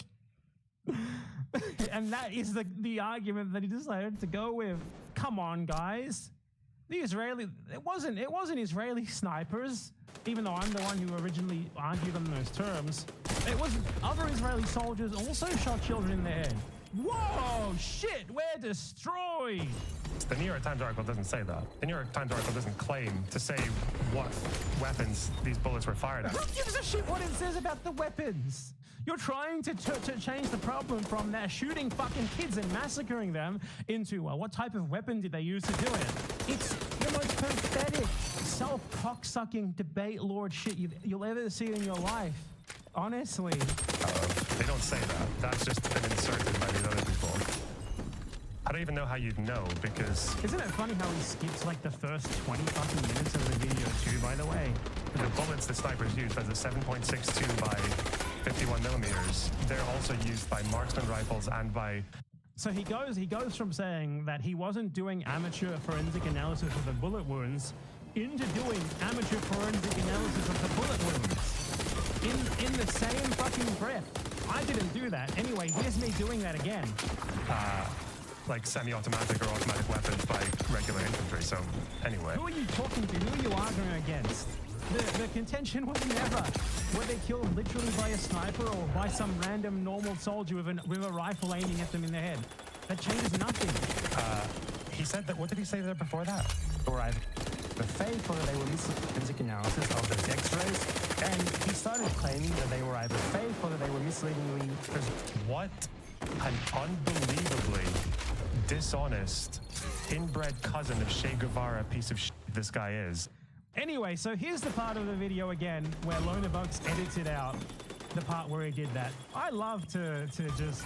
And that is the argument that he decided to go with. Come on, guys. It wasn't Israeli snipers, even though I'm the one who originally argued on those terms. It was other Israeli soldiers also shot children in the head. Whoa, shit, we're destroyed. The New York Times article doesn't say that. The New York Times article doesn't claim to say what weapons these bullets were fired at. Who gives a shit what it says about the weapons? You're trying to change the problem from that shooting fucking kids and massacring them into, well, what type of weapon did they use to do it? It's the most pathetic, self-cocksucking debate lord shit you'll ever see in your life. Honestly. They don't say that. That's just been inserted by these other people. I don't even know how you'd know, because... Isn't it funny how he skips like the first 20 fucking minutes of the video too, by the way? The bullets the snipers used, as a 7.62 by 51 millimeters, they're also used by marksman rifles and by... So he goes from saying that he wasn't doing amateur forensic analysis of the bullet wounds into doing amateur forensic analysis of the bullet wounds. In the same fucking breath. I didn't do that. Anyway, here's me doing that again. Like semi-automatic or automatic weapons by regular infantry, so anyway. Who are you talking to? Who are you arguing against? The contention was never were they killed literally by a sniper or by some random normal soldier with a rifle aiming at them in the head. That changes nothing. He said that, what did he say there before that? Or either the fake or they were forensic analysis of those x-rays, and he started claiming that they were either fake or that they were misleadingly presented. What an unbelievably dishonest, inbred cousin of Che Guevara piece of shit this guy is. Anyway, so here's the part of the video again where Loner Bucks edited out the part where he did that. I love to just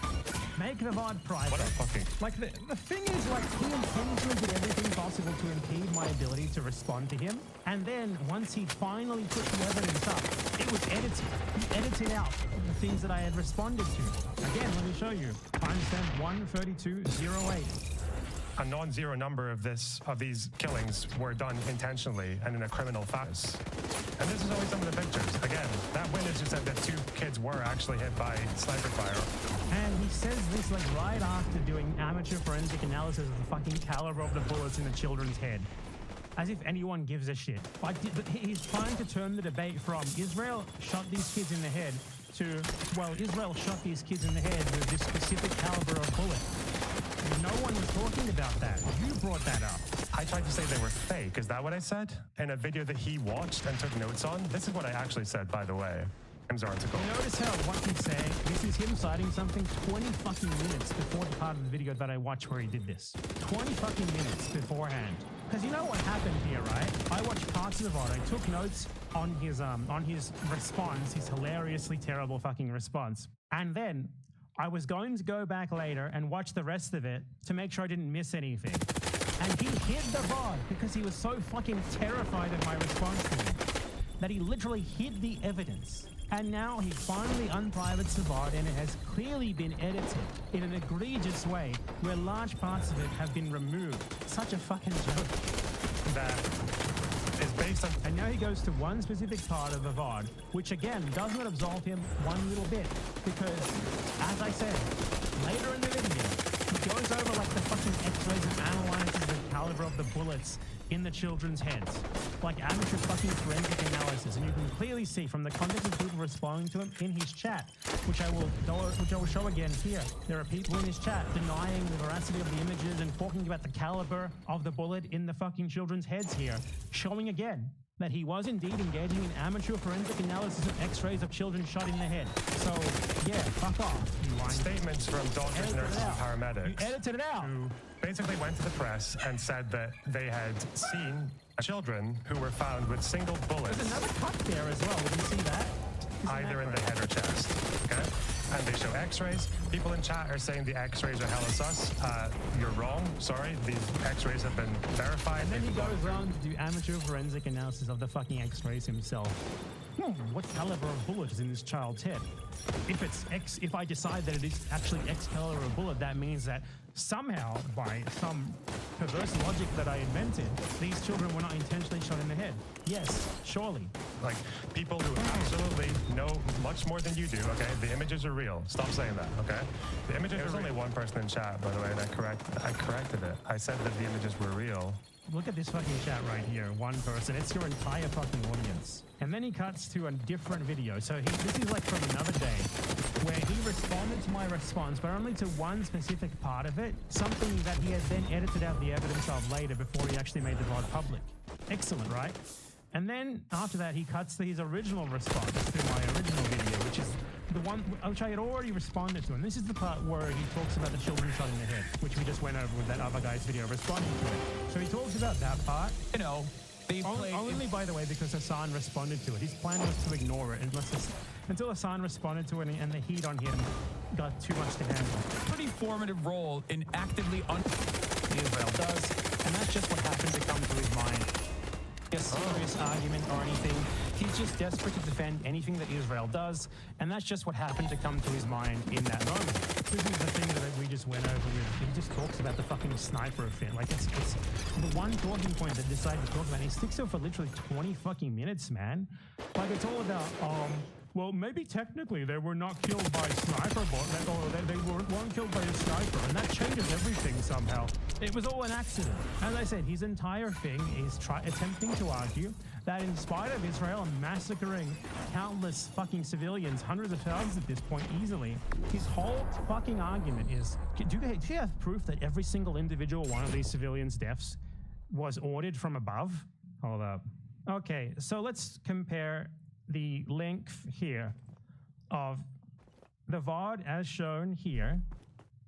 make the VOD private. What a fucking... Like, the thing is, like, he intentionally did everything possible to impede my ability to respond to him. And then, once he finally put the evidence up, it was edited. He edited out the things that I had responded to. Again, let me show you. Timestamp 1:32:08. A non-zero number of these killings were done intentionally and in a criminal fashion. And this is only some of the pictures. Again, that witness who said that 2 kids were actually hit by sniper fire. And he says this like right after doing amateur forensic analysis of the fucking caliber of the bullets in the children's head. As if anyone gives a shit. But he's trying to turn the debate from Israel shot these kids in the head to, well, Israel shot these kids in the head with this specific caliber of bullet. No one was talking about that. You brought that up. I tried to say they were fake. Is that what I said? In a video that he watched and took notes on? This is what I actually said, by the way. article. Notice how what he's saying, this is him citing something 20 fucking minutes before the part of the video that I watched where he did this. 20 fucking minutes beforehand. Because you know what happened here, right? I watched parts of the VOD. I took notes on his response, his hilariously terrible fucking response. And then I was going to go back later and watch the rest of it to make sure I didn't miss anything. And he hid the VOD because he was so fucking terrified of my response to him that he literally hid the evidence. And now he finally unprivates the VOD and it has clearly been edited in an egregious way where large parts of it have been removed. Such a fucking joke. That is based on... And now he goes to one specific part of the VOD, which again does not absolve him one little bit, because, as I said, later in the video, he goes over like the fucking x-rays and analyzes the caliber of the bullets in the children's heads, like amateur fucking forensic analysis, and you can clearly see from the context of people responding to him in his chat, which I will show again here. There are people in his chat denying the veracity of the images and talking about the caliber of the bullet in the fucking children's heads here, showing again that he was indeed engaging in amateur forensic analysis of x-rays of children shot in the head. So, yeah, fuck off, you whine. Statements from doctors, nurses, and paramedics. You edited it out. Who basically went to the press and said that they had seen children who were found with single bullets. There's another cut there as well. Did you see that? Either in the head or chest. Okay? And they show x-rays. People in chat are saying the x-rays are hella sus. You're wrong. Sorry. These x-rays have been verified. And then he goes on to do amateur forensic analysis of the fucking x-rays himself. What caliber of bullet is in this child's head? If I decide that it is actually X caliber of bullet, that means that somehow, by some perverse logic that I invented, these children were not intentionally shot in the head. Yes, surely. Like, people who absolutely know much more than you do, okay? The images are real. Stop saying that, okay? The images There's only one person in chat, by the way, and I corrected it. I said that the images were real. Look at this fucking chat right here. One person. It's your entire fucking audience. And then he cuts to a different video. So this is like from another day where he responded to my response, but only to one specific part of it, something that he had then edited out the evidence of later before he actually made the VOD public. Excellent, right? And then after that, he cuts to his original response to my original video, which is the one which I had already responded to. And this is the part where he talks about the children shot in the head, which we just went over with that other guy's video responding to it. So he talks about that part. You know, only by the way, because Hassan responded to it. His plan was to ignore it until Hassan responded to it and the heat on him got too much to handle. pretty formative role in actively Israel does, and that's just what happened to come to his mind. A serious argument or anything. He's just desperate to defend anything that Israel does, and that's just what happened to come to his mind in that moment. This is the thing that we just went over with. He just talks about the fucking sniper event. Like, it's the one talking point that decided to talk about. He sticks to it for literally 20 fucking minutes, man. Like, it's all about, well, maybe technically they were not killed by sniper, or they weren't killed by a sniper, and that changes everything somehow. It was all an accident. As I said, his entire thing is attempting to argue that in spite of Israel massacring countless fucking civilians, hundreds of thousands at this point easily, his whole fucking argument is, do you have proof that every single individual one of these civilians' deaths was ordered from above? Hold up. Okay, so let's compare the length here of the VOD as shown here.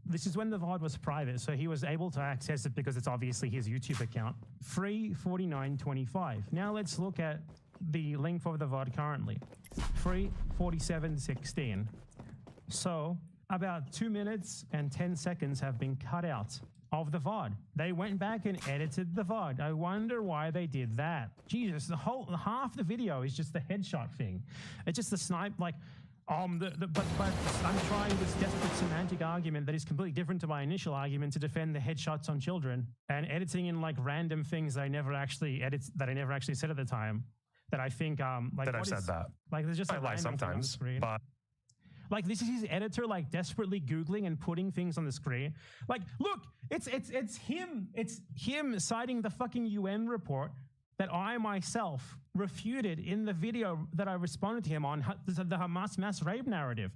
This is when the VOD was private, so he was able to access it because it's obviously his YouTube account. Free 49.25. Now let's look at the length of the VOD currently. Free 47.16. So about 2 minutes and 10 seconds have been cut out of the VOD. They went back and edited the VOD. I wonder why they did that. Jesus, half the video is just the headshot thing. It's just the snipe, like, but I'm trying this desperate semantic argument that is completely different to my initial argument to defend the headshots on children and editing in like random things that I never actually said at the time. That I think like that I've said that. Like there's just I lie sometimes, but like this is his editor like desperately Googling and putting things on the screen. Like, look, it's him citing the fucking UN report that I myself refuted in the video that I responded to him on the Hamas mass rape narrative.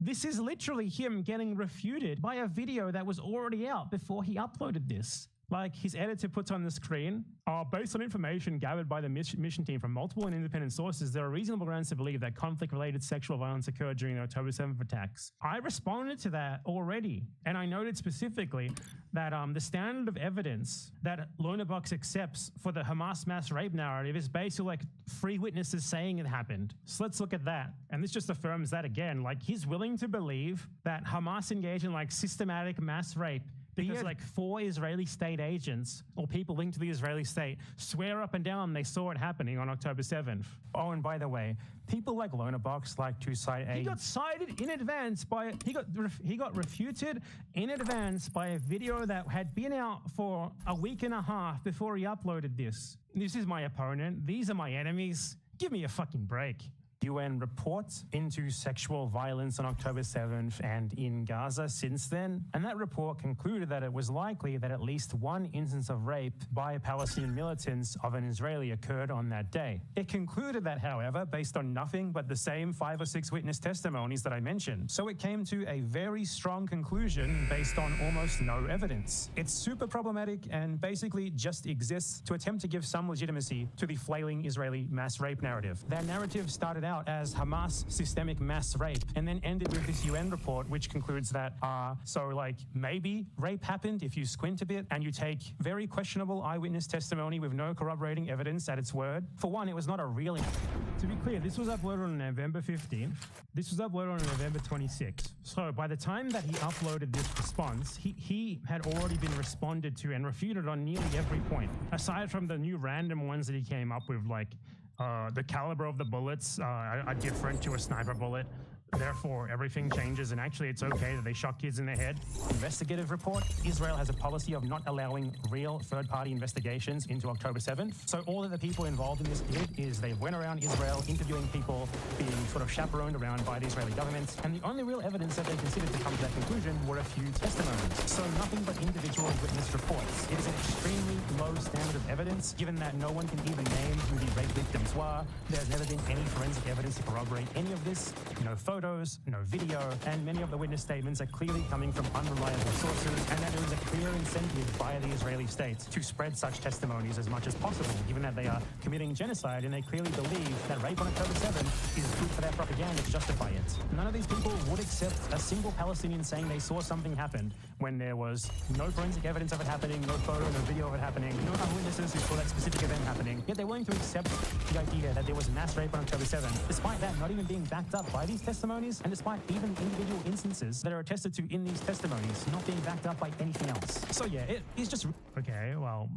This is literally him getting refuted by a video that was already out before he uploaded this. Like his editor puts on the screen, based on information gathered by the mission team from multiple and independent sources, there are reasonable grounds to believe that conflict-related sexual violence occurred during the October 7th attacks. I responded to that already, and I noted specifically that the standard of evidence that Lonabox accepts for the Hamas mass rape narrative is basically like 3 witnesses saying it happened. So let's look at that. And this just affirms that again. Like he's willing to believe that Hamas engaged in like systematic mass rape because like 4 Israeli state agents or people linked to the Israeli state swear up and down they saw it happening on October 7th. Oh, and by the way, people like Lonabox like to cite He got cited in advance by... He got refuted in advance by a video that had been out for a week and a half before he uploaded this. This is my opponent. These are my enemies. Give me a fucking break. UN reports into sexual violence on October 7th and in Gaza since then, and that report concluded that it was likely that at least 1 instance of rape by Palestinian militants of an Israeli occurred on that day. It concluded that, however, based on nothing but the same 5 or 6 witness testimonies that I mentioned. So it came to a very strong conclusion based on almost no evidence. It's super problematic and basically just exists to attempt to give some legitimacy to the flailing Israeli mass rape narrative. That narrative started out as Hamas systemic mass rape and then ended with this UN report which concludes that so like maybe rape happened if you squint a bit and you take very questionable eyewitness testimony with no corroborating evidence at its word. For one, it was not a real... To be clear, this was uploaded on November 15th. This was uploaded on November 26th. So by the time that he uploaded this response, he had already been responded to and refuted on nearly every point. Aside from the new random ones that he came up with, like the caliber of the bullets are different to a sniper bullet. Therefore, everything changes, and actually it's okay that they shot kids in the head. Investigative report, Israel has a policy of not allowing real third-party investigations into October 7th. So all that the people involved in this did is they went around Israel interviewing people being sort of chaperoned around by the Israeli government, and the only real evidence that they considered to come to that conclusion were a few testimonies. So nothing but individual witness reports. It is an extremely low standard of evidence, given that no one can even name who the rape victims were. There's never been any forensic evidence to corroborate any of this. No photos, no video, and many of the witness statements are clearly coming from unreliable sources, and that there is a clear incentive by the Israeli state to spread such testimonies as much as possible, given that they are committing genocide and they clearly believe that rape on October 7th is good for their propaganda to justify it. None of these people would accept a single Palestinian saying they saw something happen when there was no forensic evidence of it happening, no photo, no video of it happening, no eyewitnesses who saw that specific event happening, yet they're willing to accept the idea that there was mass rape on October 7th, despite that not even being backed up by these testimonies, and despite even individual instances that are attested to in these testimonies not being backed up by anything else. So yeah, it is just... Okay, well,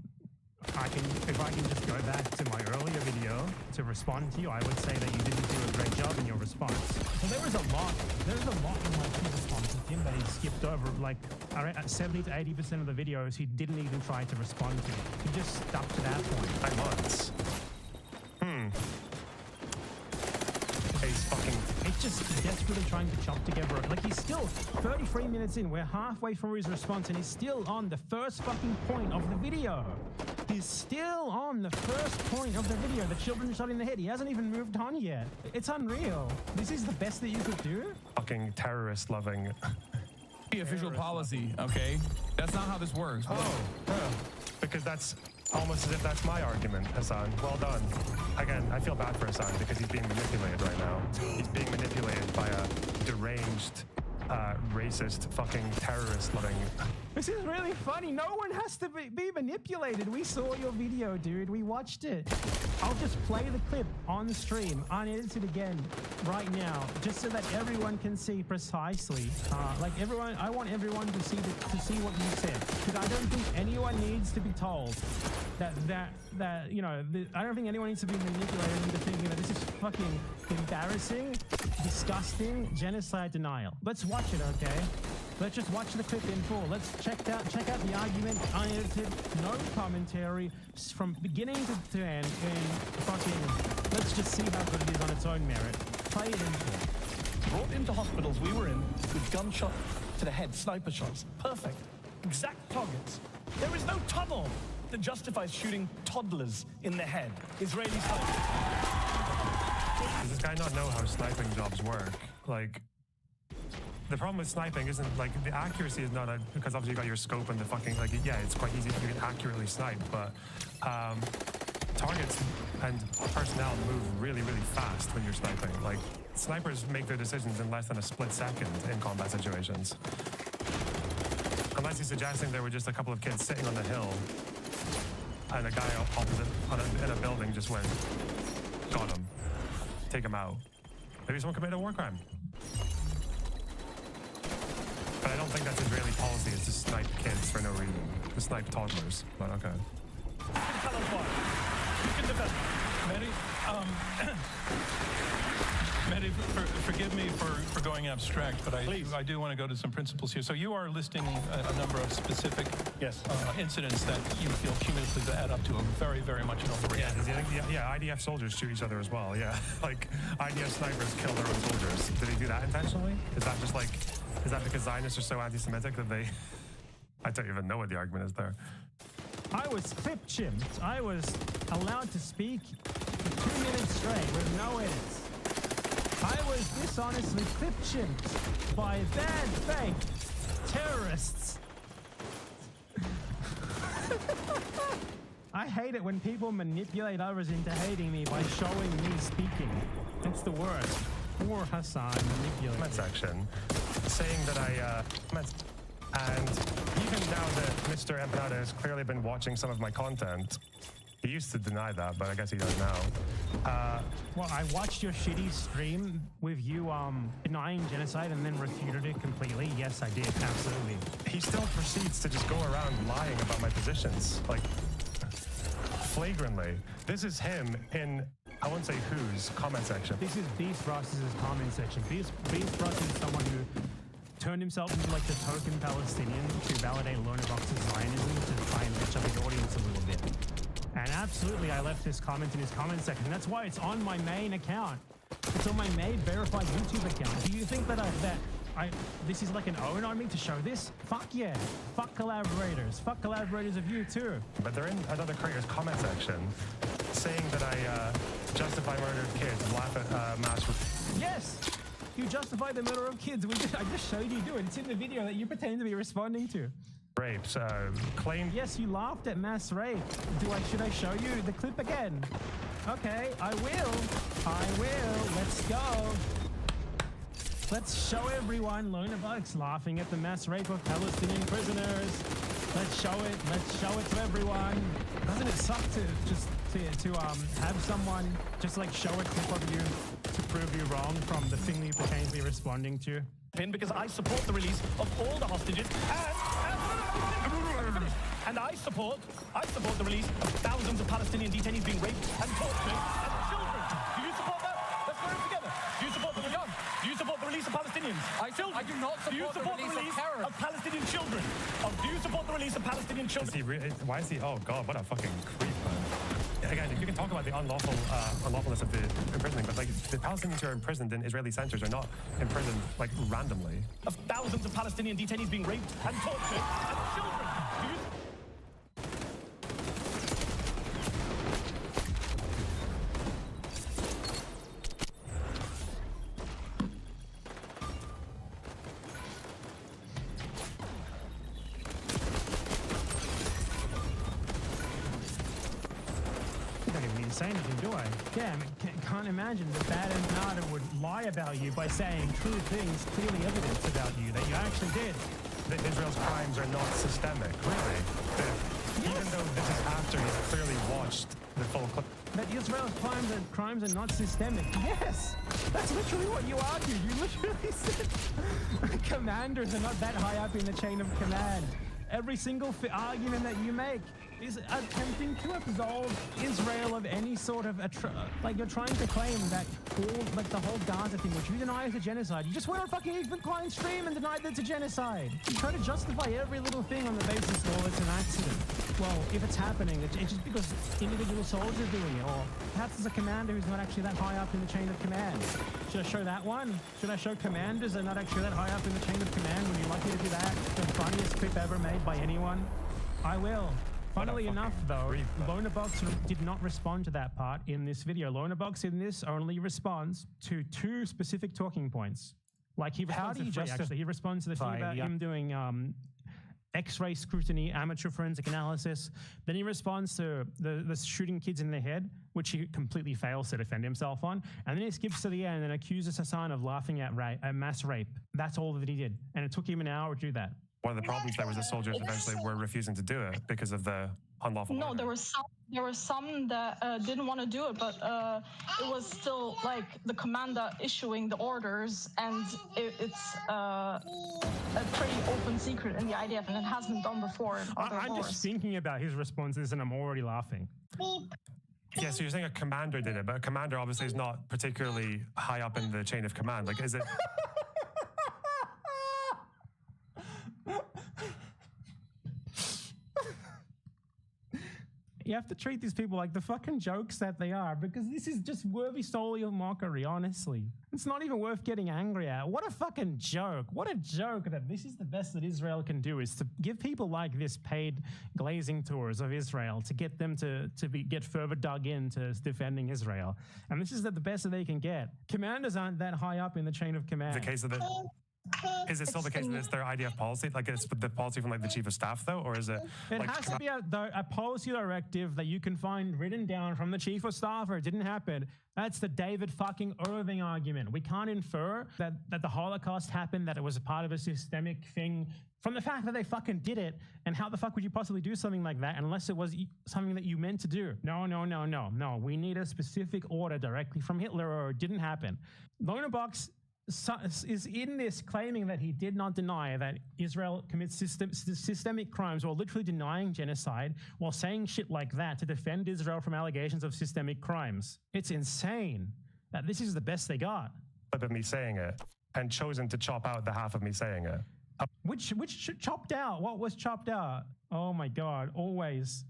if I can just go back to my earlier video to respond to you, I would say that you didn't do a great job in your response. Well, there's a lot in like his response to him that he skipped over. Like 70 to 80% of the videos he didn't even try to respond to. He just stuck to that point. I was. It's just desperately trying to chop together. Like he's still 33 minutes in. We're halfway through his response and he's still on the first fucking point of the video. He's still on the first point of the video. The children shot in the head. He hasn't even moved on yet. It's unreal. This is the best that you could do? Fucking terrorist loving. The official policy, okay? That's not how this works. Because that's almost as if that's my argument, Hassan. Well done. Again, I feel bad for Hassan because he's being manipulated right now. He's being manipulated by a deranged, racist, fucking terrorist-loving... This is really funny. No one has to be manipulated. We saw your video, dude. We watched it. I'll just play the clip on the stream, unedited again, right now, just so that everyone can see precisely. Like everyone, I want everyone to see what you said, because I don't think anyone needs to be told that you know. I don't think anyone needs to be manipulated into thinking that this is fucking embarrassing, disgusting genocide denial. Let's watch it, okay? Let's just watch the clip in full. Let's check out the argument, unedited, no commentary, from beginning to end, and fucking, let's just see how good it is on its own merit. Play it in full. Brought into hospitals we were in with gunshot to the head, sniper shots. Perfect. Exact targets. There is no tunnel that justifies shooting toddlers in the head. Israeli snipers. Does this guy not know how sniping jobs work? Like... the problem with sniping isn't like the accuracy is not because obviously you got your scope and the fucking like yeah, it's quite easy to accurately snipe, but targets and personnel move really fast when you're sniping. Like snipers make their decisions in less than a split second in combat situations. Unless he's suggesting there were just a couple of kids sitting on the hill and a guy opposite in a building just went, got him, take him out. Maybe someone committed a war crime. But I don't think that's Israeli policy, is to snipe kids for no reason. To snipe toddlers, but okay. Mehdi, forgive me for going abstract, but I do want to go to some principles here. So you are listing a number of specific incidents that you feel cumulatively add up to a very much an overreaction. Yeah, IDF soldiers shoot each other as well, yeah. Like, IDF snipers kill their own soldiers. Did he do that intentionally? Is that just like, is that because Zionists are so anti-Semitic that they... I don't even know what the argument is there. I was clip-chimped. I was allowed to speak for 2 minutes straight with no edits. I was dishonestly clip-chimped by bad faith terrorists. I hate it when people manipulate others into hating me by showing me speaking. It's the worst. Poor Hassan manipulated. Comment section saying that and even now that Mr. Empanada has clearly been watching some of my content, he used to deny that, but I guess he does now. Well, I watched your shitty stream with you denying genocide and then refuted it completely. Yes, I did. Absolutely. He still proceeds to just go around lying about my positions, like, flagrantly. This is him in, I won't say whose, comment section. This is Beast Ross's comment section. Beast Ross is someone who turned himself into like the token Palestinian to validate Lonerbox's Zionism to try and bitch up his audience a little bit. And absolutely, I left this comment in his comment section. That's why it's on my main account. It's on my main verified YouTube account. Do you think that this is like an own on me to show this? Fuck yeah. Fuck collaborators. Fuck collaborators of you too. But they're in another creator's comment section saying that I justify murder of kids, laugh at mass... Yes! You justify the murder of kids. I just showed you do it. It's in the video that you pretend to be responding to. Rapes, claimed... Yes, you laughed at mass rape. Should I show you the clip again? Okay, I will. Let's go. Let's show everyone Lonerbugs laughing at the mass rape of Palestinian prisoners. Let's show it to everyone. Doesn't it suck to have someone just like show a clip of you to prove you wrong from the thing that you pretend to be responding to? Because I support the release of all the hostages and I support the release of thousands of Palestinian detainees being raped and tortured as children. Do you support that? Let's go together. Do you support the release? Do you support the release of Palestinians? I do not support the release of terrorists. Of Palestinian children? Do you support the release of Palestinian children? Why is he? Oh God, what a fucking creep, man. Again, you can talk about the unlawfulness of the imprisoning, but like the Palestinians who are imprisoned in Israeli centers are not imprisoned like randomly. Of thousands of Palestinian detainees being raped and tortured as children. Do you... Say anything, do I? Yeah, can't imagine that bad Empanada would lie about you by saying true things, clearly evidence about you that you actually did. That Israel's crimes are not systemic, really. Even though this is after he's clearly watched the full clip. That Israel's crimes are not systemic. Yes! That's literally what you argued. You literally said commanders are not that high up in the chain of command. Every single argument that you make is attempting to absolve Israel of any sort of like you're trying to claim that the whole Gaza thing, which you deny is a genocide. You just went on fucking Ethan Klein's stream and denied that it's a genocide. You try to justify every little thing on the basis, well, it's an accident. Well, if it's happening, it's just because individual soldiers are doing it, or perhaps there's a commander who's not actually that high up in the chain of command. Should I show that one? Should I show commanders are not actually that high up in the chain of command? Would you like me to do that? The funniest clip ever made by anyone? I will. Funnily enough, though, Lonerbox did not respond to that part in this video. Lonerbox in this only responds to 2 specific talking points. Like he responds to three, actually. He responds to the thing about him doing X-ray scrutiny, amateur forensic analysis. Then he responds to the shooting kids in the head, which he completely fails to defend himself on. And then he skips to the end and accuses Hassan of laughing at mass rape. That's all that he did. And it took him an hour to do that. One of the problems there was the soldiers eventually were refusing to do it because of the unlawful order. There were some that didn't want to do it, but it was still like the commander issuing the orders, and it's a pretty open secret in the IDF, and it has been done before. I'm just thinking about his responses, and I'm already laughing. Yeah, so you're saying a commander did it, but a commander obviously is not particularly high up in the chain of command. Like, is it? You have to treat these people like the fucking jokes that they are, because this is just worthy solely of mockery, honestly. It's not even worth getting angry at. What a fucking joke. What a joke that this is the best that Israel can do, is to give people like this paid glazing tours of Israel to get them to get further dug into defending Israel. And this is the best that they can get. Commanders aren't that high up in the chain of command. The case of the... Is it still the case that it's their IDF policy? Like it's the policy from like the chief of staff though? Or is it... It like, has to be a policy directive that you can find written down from the chief of staff, or it didn't happen. That's the David fucking Irving argument. We can't infer that the Holocaust happened, that it was a part of a systemic thing from the fact that they fucking did it. And how the fuck would you possibly do something like that unless it was something that you meant to do? No. We need a specific order directly from Hitler, or it didn't happen. Lonerbox is in this claiming that he did not deny that Israel commits systemic crimes, while literally denying genocide, while saying shit like that to defend Israel from allegations of systemic crimes. It's insane that this is the best they got. Of me saying it, and chosen to chop out the half of me saying it. Which chopped out? What was chopped out? Oh my God, always.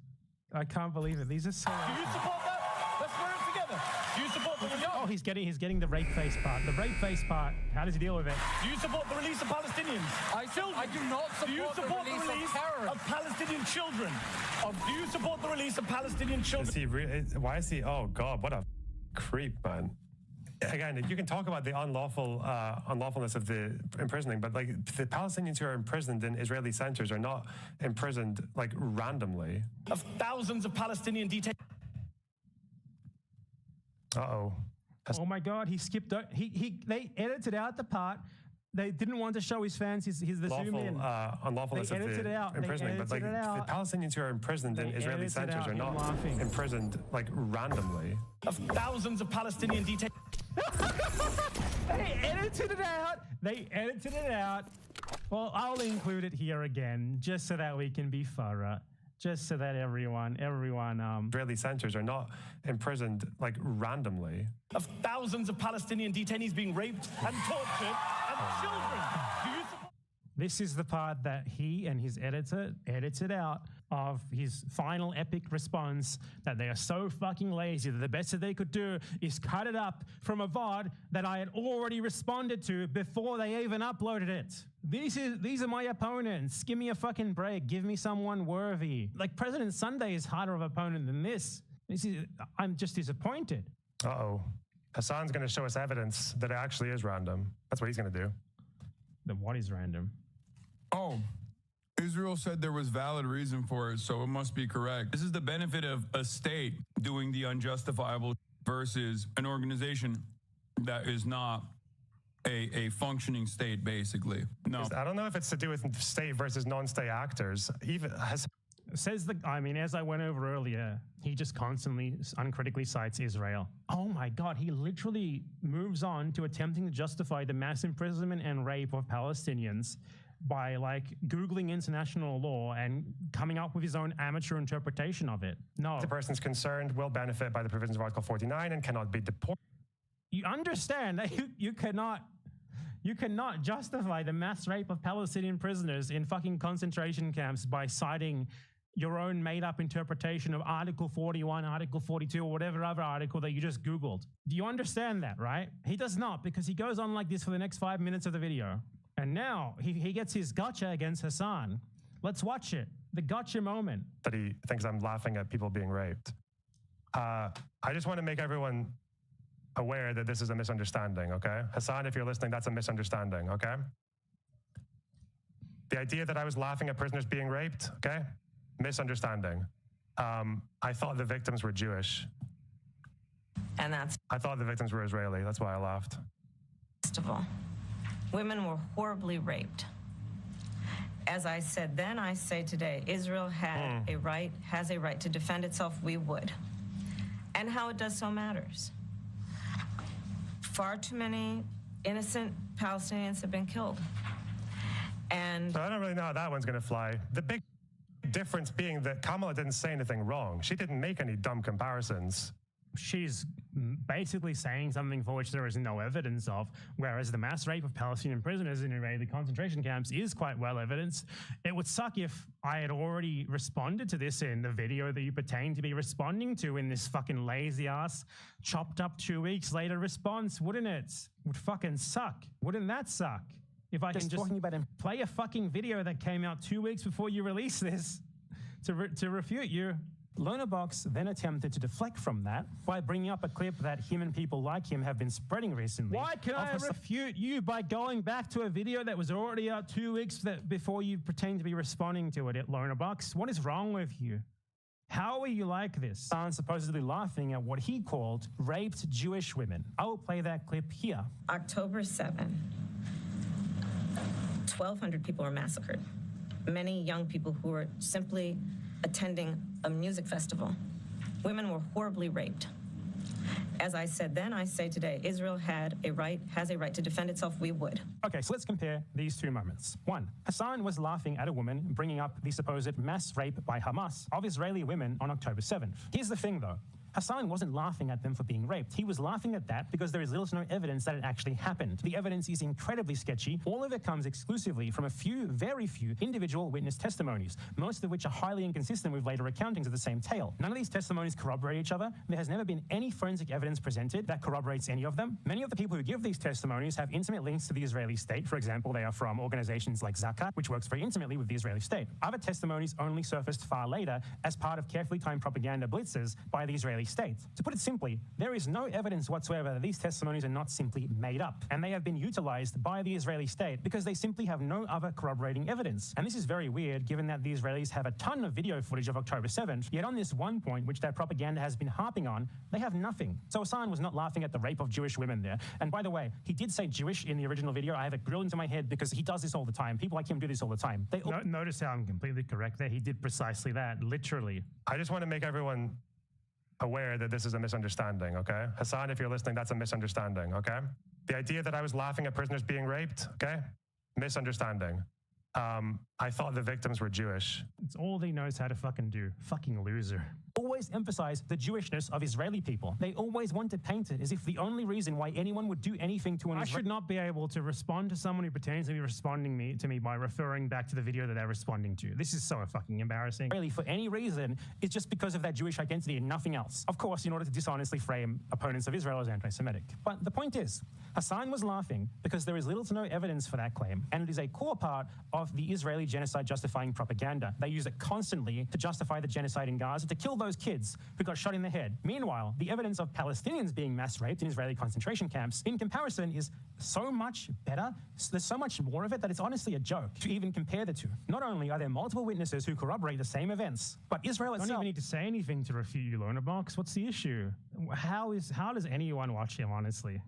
I can't believe it. These are so... Do you support that? Let's put it together. Do you support the release? Oh, he's getting the rape face part. The rape face part. How does he deal with it? Do you support the release of Palestinians? I do not support, do you support the release of Palestinian children? Do you support the release of Palestinian children? Why is he? Oh God, what a creep, man. Again, you can talk about the unlawfulness of the imprisoning, but like the Palestinians who are imprisoned in Israeli centers are not imprisoned like randomly. Of thousands of Palestinian detainees. Uh-oh. Oh my God, he skipped. They edited out the part. They didn't want to show his fans the zoom in. Unlawfulness of the imprisoning, but like the Palestinians who are imprisoned in Israeli centers are not imprisoned like randomly. Of thousands of Palestinian detainees. They edited it out. Well, I'll include it here again, just so that we can be thorough. Just so that everyone. Israeli centers are not imprisoned like randomly. Of thousands of Palestinian detainees being raped and tortured, and children. Do you support? This is the part that he and his editor edited out of his final epic response, that they are so fucking lazy that the best that they could do is cut it up from a VOD that I had already responded to before they even uploaded it. These are my opponents. Give me a fucking break. Give me someone worthy. Like President Sunday is harder of an opponent than this. I'm just disappointed. Uh-oh. Hassan's going to show us evidence that it actually is random. That's what he's going to do. Then what is random? Oh, Israel said there was valid reason for it, so it must be correct. This is the benefit of a state doing the unjustifiable versus an organization that is not a functioning state, basically. No. I don't know if it's to do with state versus non-state actors. As I went over earlier, he just constantly uncritically cites Israel. Oh my God, he literally moves on to attempting to justify the mass imprisonment and rape of Palestinians by like Googling international law and coming up with his own amateur interpretation of it. No. The persons concerned will benefit by the provisions of Article 49 and cannot be deported. You understand that you cannot justify the mass rape of Palestinian prisoners in fucking concentration camps by citing your own made-up interpretation of Article 41, Article 42, or whatever other article that you just Googled. Do you understand that, right? He does not, because he goes on like this for the next 5 minutes of the video. And now he gets his gotcha against Hassan. Let's watch it. The gotcha moment. That he thinks I'm laughing at people being raped. I just want to make everyone aware that this is a misunderstanding, okay? Hassan, if you're listening, that's a misunderstanding, okay? The idea that I was laughing at prisoners being raped, okay? Misunderstanding. I thought the victims were Jewish. And that's I thought the victims were Israeli. That's why I laughed. first of all, women were horribly raped. As I said then, I say today, Israel has a right to defend itself. We would. And how it does so matters. Far too many innocent Palestinians have been killed. And I don't really know how that one's going to fly. The big difference being that Kamala didn't say anything wrong. She didn't make any dumb comparisons. She's basically saying something for which there is no evidence of, whereas the mass rape of Palestinian prisoners in Israeli concentration camps is quite well evidenced. It would suck if I had already responded to this in the video that you pertain to be responding to in this fucking lazy ass, chopped up 2 weeks later response, wouldn't it? Would fucking suck. Wouldn't that suck? If I can just play a fucking video that came out 2 weeks before you release this to refute you. Lonerbox then attempted to deflect from that by bringing up a clip that him and people like him have been spreading recently. Why can I refute you by going back to a video that was already out 2 weeks before you pretend to be responding to it, Lonerbox? What is wrong with you? How are you like this? Supposedly laughing at what he called raped Jewish women. I will play that clip here. October 7, 1,200 people were massacred. Many young people who were simply attending a music festival. Women were horribly raped. As I said then, I say today, Israel has a right to defend itself. We would. Okay, so let's compare these two moments. One, Hassan was laughing at a woman bringing up the supposed mass rape by Hamas of Israeli women on October 7th. Here's the thing, though. Hassan wasn't laughing at them for being raped. He was laughing at that because there is little to no evidence that it actually happened. The evidence is incredibly sketchy. All of it comes exclusively from a few, very few, individual witness testimonies, most of which are highly inconsistent with later accountings of the same tale. None of these testimonies corroborate each other. There has never been any forensic evidence presented that corroborates any of them. Many of the people who give these testimonies have intimate links to the Israeli state. For example, they are from organizations like Zakat, which works very intimately with the Israeli state. Other testimonies only surfaced far later as part of carefully timed propaganda blitzes by the Israeli state. To put it simply, there is no evidence whatsoever that these testimonies are not simply made up, and they have been utilized by the Israeli state because they simply have no other corroborating evidence. And this is very weird given that the Israelis have a ton of video footage of October 7th, yet on this one point, which their propaganda has been harping on, they have nothing. So Hassan was not laughing at the rape of Jewish women there. And by the way, he did say Jewish in the original video. I have it grilled into my head because he does this all the time. People like him do this all the time. Notice how I'm completely correct there. He did precisely that, literally. I just want to make everyone aware that this is a misunderstanding, okay? Hassan, if you're listening, that's a misunderstanding, okay? The idea that I was laughing at prisoners being raped, okay? Misunderstanding. I thought the victims were Jewish. It's all he knows how to fucking do. Fucking loser. Always emphasize the Jewishness of Israeli people. They always want to paint it as if the only reason why anyone would do anything to an I should not be able to respond to someone who pretends to be responding to me by referring back to the video that they're responding to. This is so fucking embarrassing. Really, for any reason, it's just because of their Jewish identity and nothing else. Of course, in order to dishonestly frame opponents of Israel as anti-Semitic. But the point is, Hassan was laughing because there is little to no evidence for that claim, and it is a core part of the Israeli genocide justifying propaganda. They use it constantly to justify the genocide in Gaza, to kill those kids who got shot in the head. Meanwhile, the evidence of Palestinians being mass raped in Israeli concentration camps, in comparison, is so much better. There's so much more of it that it's honestly a joke to even compare the two. Not only are there multiple witnesses who corroborate the same events, but Israel itself... Don't even need to say anything to refute you, Lonerbox. What's the issue? How does anyone watch him, honestly?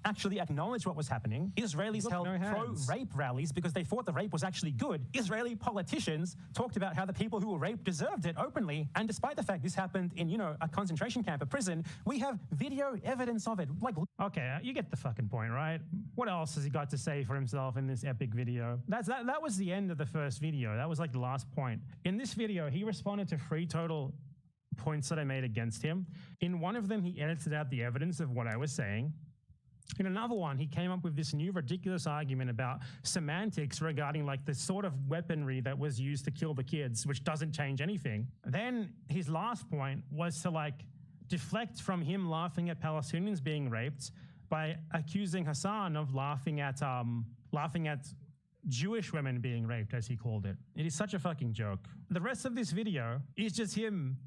Actually acknowledged what was happening. Israelis held pro-rape rallies because they thought the rape was actually good. Israeli politicians talked about how the people who were raped deserved it openly. And despite the fact this happened in, a concentration camp, a prison, we have video evidence of it. Okay, you get the fucking point, right? What else has he got to say for himself in this epic video? That was the end of the first video. That was like the last point. In this video, he responded to 3 total points that I made against him. In one of them, he edited out the evidence of what I was saying. In another one, he came up with this new ridiculous argument about semantics regarding the sort of weaponry that was used to kill the kids, which doesn't change anything. Then his last point was to deflect from him laughing at Palestinians being raped by accusing Hassan of laughing at Jewish women being raped, as he called it. It is such a fucking joke. The rest of this video is just him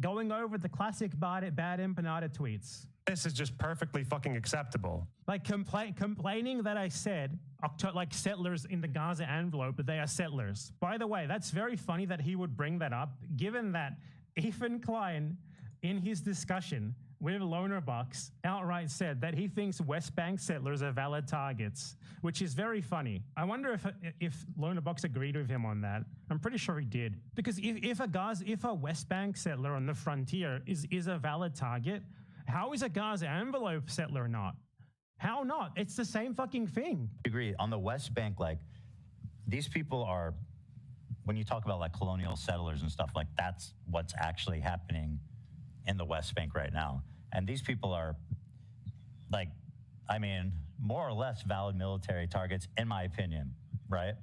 going over the classic bad empanada tweets. this is just perfectly fucking acceptable. Like complaining that I said like settlers in the Gaza envelope, but they are settlers. By the way, that's very funny that he would bring that up, given that Ethan Klein, in his discussion with Lonerbox, outright said that he thinks West Bank settlers are valid targets, which is very funny. I wonder if Lonerbox agreed with him on that. I'm pretty sure he did, because if a West Bank settler on the frontier is a valid target, how is a Gaza envelope settler not? How not? It's the same fucking thing. I agree. On the West Bank, like, these people are, when you talk about like colonial settlers and stuff, like that's what's actually happening in the West Bank right now. And these people are, like, I mean, more or less valid military targets, in my opinion, right?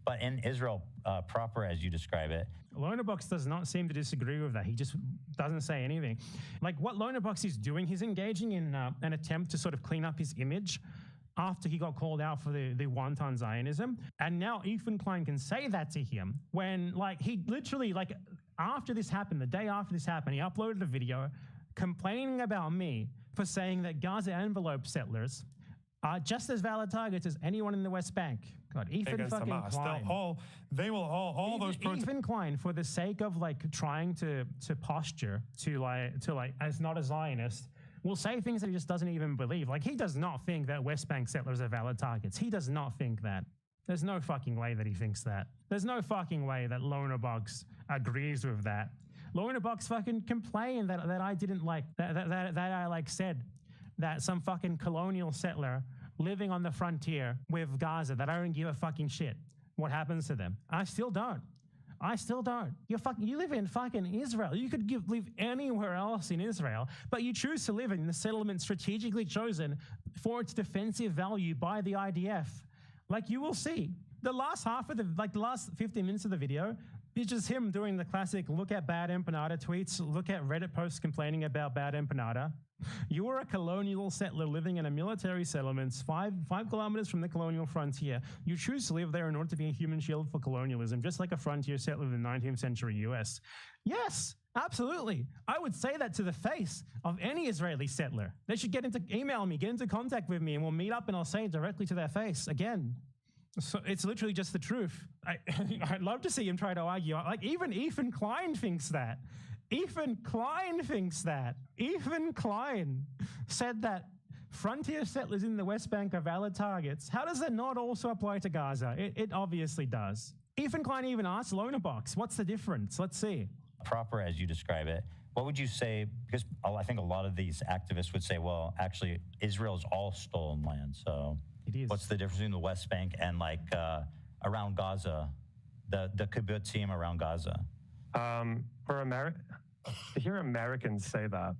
But in Israel proper, as you describe it, Lonerbox does not seem to disagree with that. He just doesn't say anything. Like, what Lonerbox is doing, he's engaging in an attempt to sort of clean up his image after he got called out for the wanton Zionism. And now Ethan Klein can say that to him when, like, he literally, like, after this happened, the day after this happened, he uploaded a video complaining about me for saying that Gaza envelope settlers are just as valid targets as anyone in the West Bank. God, Ethan fucking Klein. Ethan Klein, for the sake of like trying to posture to like as not a Zionist, will say things that he just doesn't even believe. Like, he does not think that West Bank settlers are valid targets. He does not think that. There's no fucking way that he thinks that. There's no fucking way that Lonerbox agrees with that. Lonerbox fucking complained that I didn't like that I like said that some fucking colonial settler living on the frontier with Gaza, that I don't give a fucking shit what happens to them. I still don't. You live in fucking Israel. You could live anywhere else in Israel, but you choose to live in the settlement strategically chosen for its defensive value by the IDF. Like, you will see. The last half of the last 15 minutes of the video is just him doing the classic look at bad empanada tweets, look at Reddit posts complaining about bad empanada. You are a colonial settler living in a military settlement 5 kilometers from the colonial frontier. You choose to live there in order to be a human shield for colonialism, just like a frontier settler in the 19th century US. Yes, absolutely. I would say that to the face of any Israeli settler. They should email me, get into contact with me, and we'll meet up and I'll say it directly to their face again. So it's literally just the truth. I'd love to see him try to argue. Like, even Ethan Klein thinks that. Ethan Klein said that frontier settlers in the West Bank are valid targets. How does that not also apply to Gaza? It obviously does. Ethan Klein even asked Lonerbox, what's the difference? Let's see. proper as you describe it, what would you say? Because I think a lot of these activists would say, well, actually, Israel's all stolen land. So what's the difference between the West Bank and like around Gaza, the kibbutzim around Gaza? To hear Americans say that,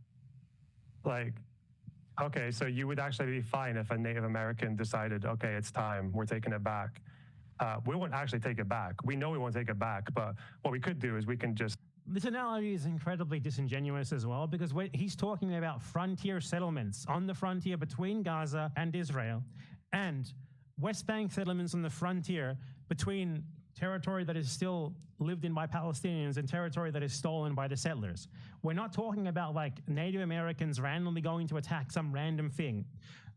like, okay, so you would actually be fine if a Native American decided, okay, it's time, we're taking it back. We won't actually take it back. We know we won't take it back, but what we could do is we can just... This analogy is incredibly disingenuous as well, because he's talking about frontier settlements on the frontier between Gaza and Israel, and West Bank settlements on the frontier between territory that is still lived in by Palestinians and territory that is stolen by the settlers. We're not talking about like Native Americans randomly going to attack some random thing,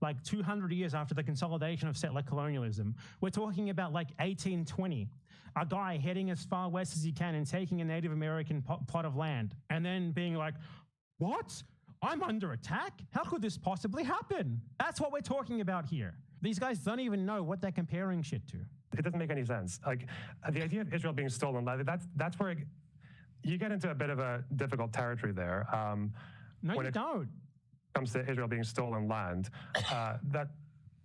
like 200 years after the consolidation of settler colonialism. We're talking about like 1820, a guy heading as far west as he can and taking a Native American plot of land and then being like, what? I'm under attack? How could this possibly happen? That's what we're talking about here. These guys don't even know what they're comparing shit to. It doesn't make any sense. Like, the idea of Israel being stolen, that's where you get into a bit of a difficult territory there. No, you don't. Comes to Israel being stolen land, that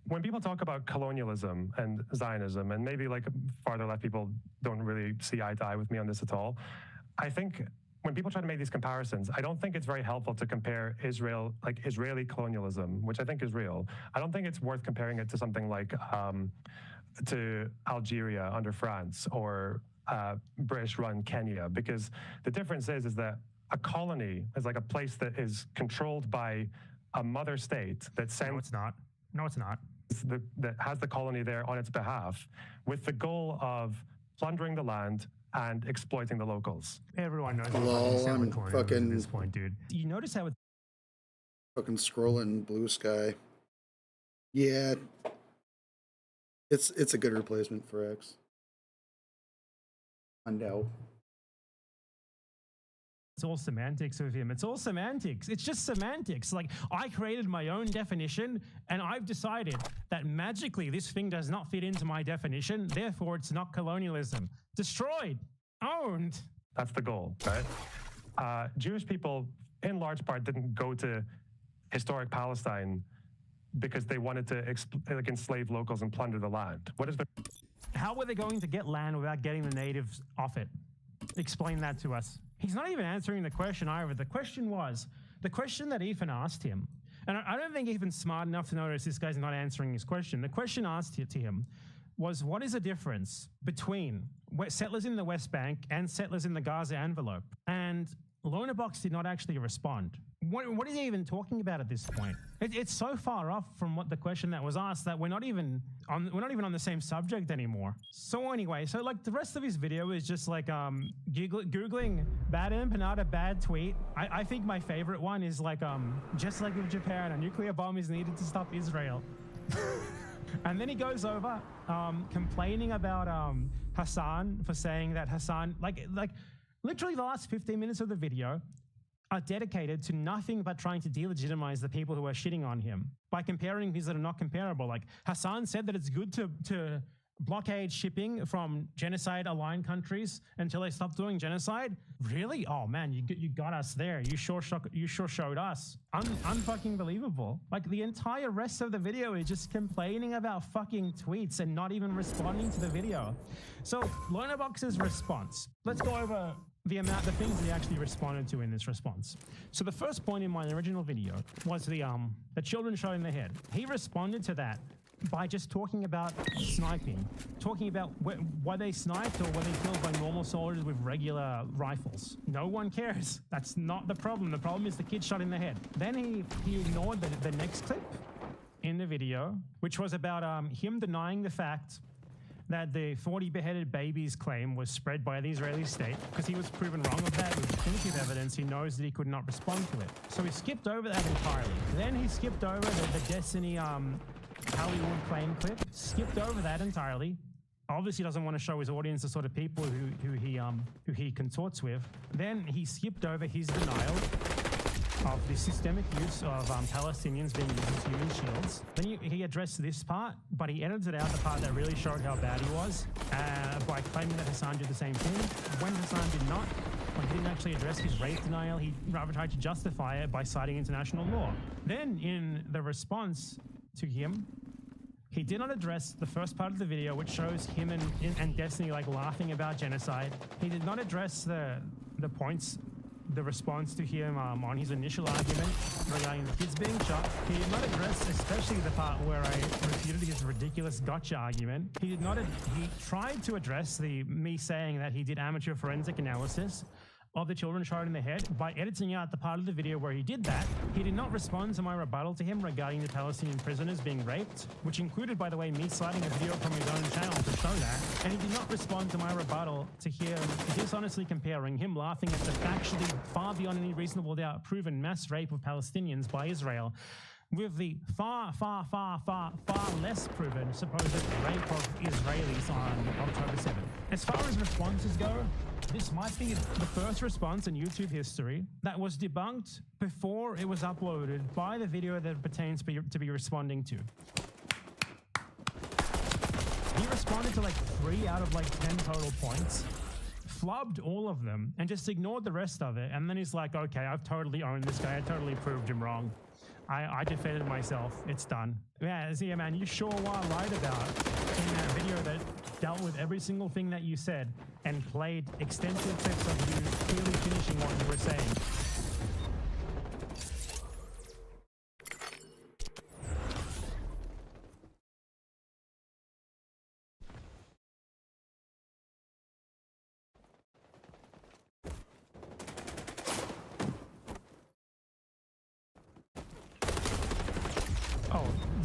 when people talk about colonialism and Zionism, and maybe like farther left people don't really see eye to eye with me on this at all, I think when people try to make these comparisons, I don't think it's very helpful to compare Israel, like Israeli colonialism, which I think is real. I don't think it's worth comparing it to something like to Algeria under France or British-run Kenya, because the difference is that a colony is like a place that is controlled by a mother state that sends... No, it's not. No, it's not. That has the colony there on its behalf with the goal of plundering the land and exploiting the locals. Everyone knows I'm fucking... at this point, dude. You notice how it's Fucking scrolling Blue Sky. Yeah. It's a good replacement for X. I know. It's all semantics with him. It's all semantics. It's just semantics. Like, I created my own definition, and I've decided that magically this thing does not fit into my definition, therefore it's not colonialism. Destroyed. Owned. That's the goal, right? Jewish people, in large part, didn't go to historic Palestine because they wanted to enslave locals and plunder the land. What is the... How were they going to get land without getting the natives off it? Explain that to us. He's not even answering the question either. The question that Ethan asked him, and I don't think Ethan's smart enough to notice this guy's not answering his question. The question asked to him was, what is the difference between settlers in the West Bank and settlers in the Gaza envelope? And Lonabox did not actually respond. What is he even talking about at this point? It's so far off from what the question that was asked that we're not even on the same subject anymore. So anyway, like the rest of his video is just like googling bad empanada, bad tweet. I think my favorite one is like just like with Japan, a nuclear bomb is needed to stop Israel. And then he goes over complaining about Hassan for saying that Hassan like literally the last 15 minutes of the video are dedicated to nothing but trying to delegitimize the people who are shitting on him by comparing things that are not comparable. Like Hassan said that it's good to blockade shipping from genocide-aligned countries until they stop doing genocide. Really? Oh man, you got us there. You sure showed us. Unfucking believable. Like the entire rest of the video is just complaining about fucking tweets and not even responding to the video. So Lonabox's response. Let's go over the things he actually responded to in this response. So the first point in my original video was the children shot in the head. He responded to that by just talking about sniping, talking about were they sniped or were they killed by normal soldiers with regular rifles. No one cares. That's not the problem. The problem is the kid shot in the head. Then he ignored the next clip in the video, which was about him denying the fact that the 40 beheaded babies claim was spread by the Israeli state, because he was proven wrong of that with definitive evidence. He knows that he could not respond to it. So he skipped over that entirely. Then he skipped over the Destiny Hollywood claim clip, skipped over that entirely. Obviously doesn't want to show his audience the sort of people who he consorts with. Then he skipped over his denial of the systemic use of Palestinians being used as human shields. Then he addressed this part, but he edited out the part that really showed how bad he was by claiming that Hassan did the same thing. When Hassan did not, when he didn't actually address his rape denial, he rather tried to justify it by citing international law. Then in the response to him, he did not address the first part of the video, which shows him and Destiny like laughing about genocide. He did not address the points, the response to him on his initial argument regarding the kids being shot. He did not address especially the part where I refuted his ridiculous gotcha argument. He tried to address me saying that he did amateur forensic analysis of the children shot in the head by editing out the part of the video where he did that. He did not respond to my rebuttal to him regarding the Palestinian prisoners being raped, which included, by the way, me citing a video from his own channel to show that. And he did not respond to my rebuttal to him dishonestly comparing him laughing at the factually far beyond any reasonable doubt proven mass rape of Palestinians by Israel with the far less proven supposed rape of Israelis on October 7th. As far as responses go, this might be the first response in YouTube history that was debunked before it was uploaded by the video that it pertains to be responding to. He responded to like 3 out of like 10 total points, flubbed all of them, and just ignored the rest of it. And then he's like, okay, I've totally owned this guy. I totally proved him wrong. I defended myself. It's done. Yeah, see, man, you sure were right about in that video that dealt with every single thing that you said and played extensive clips of you clearly finishing what you were saying.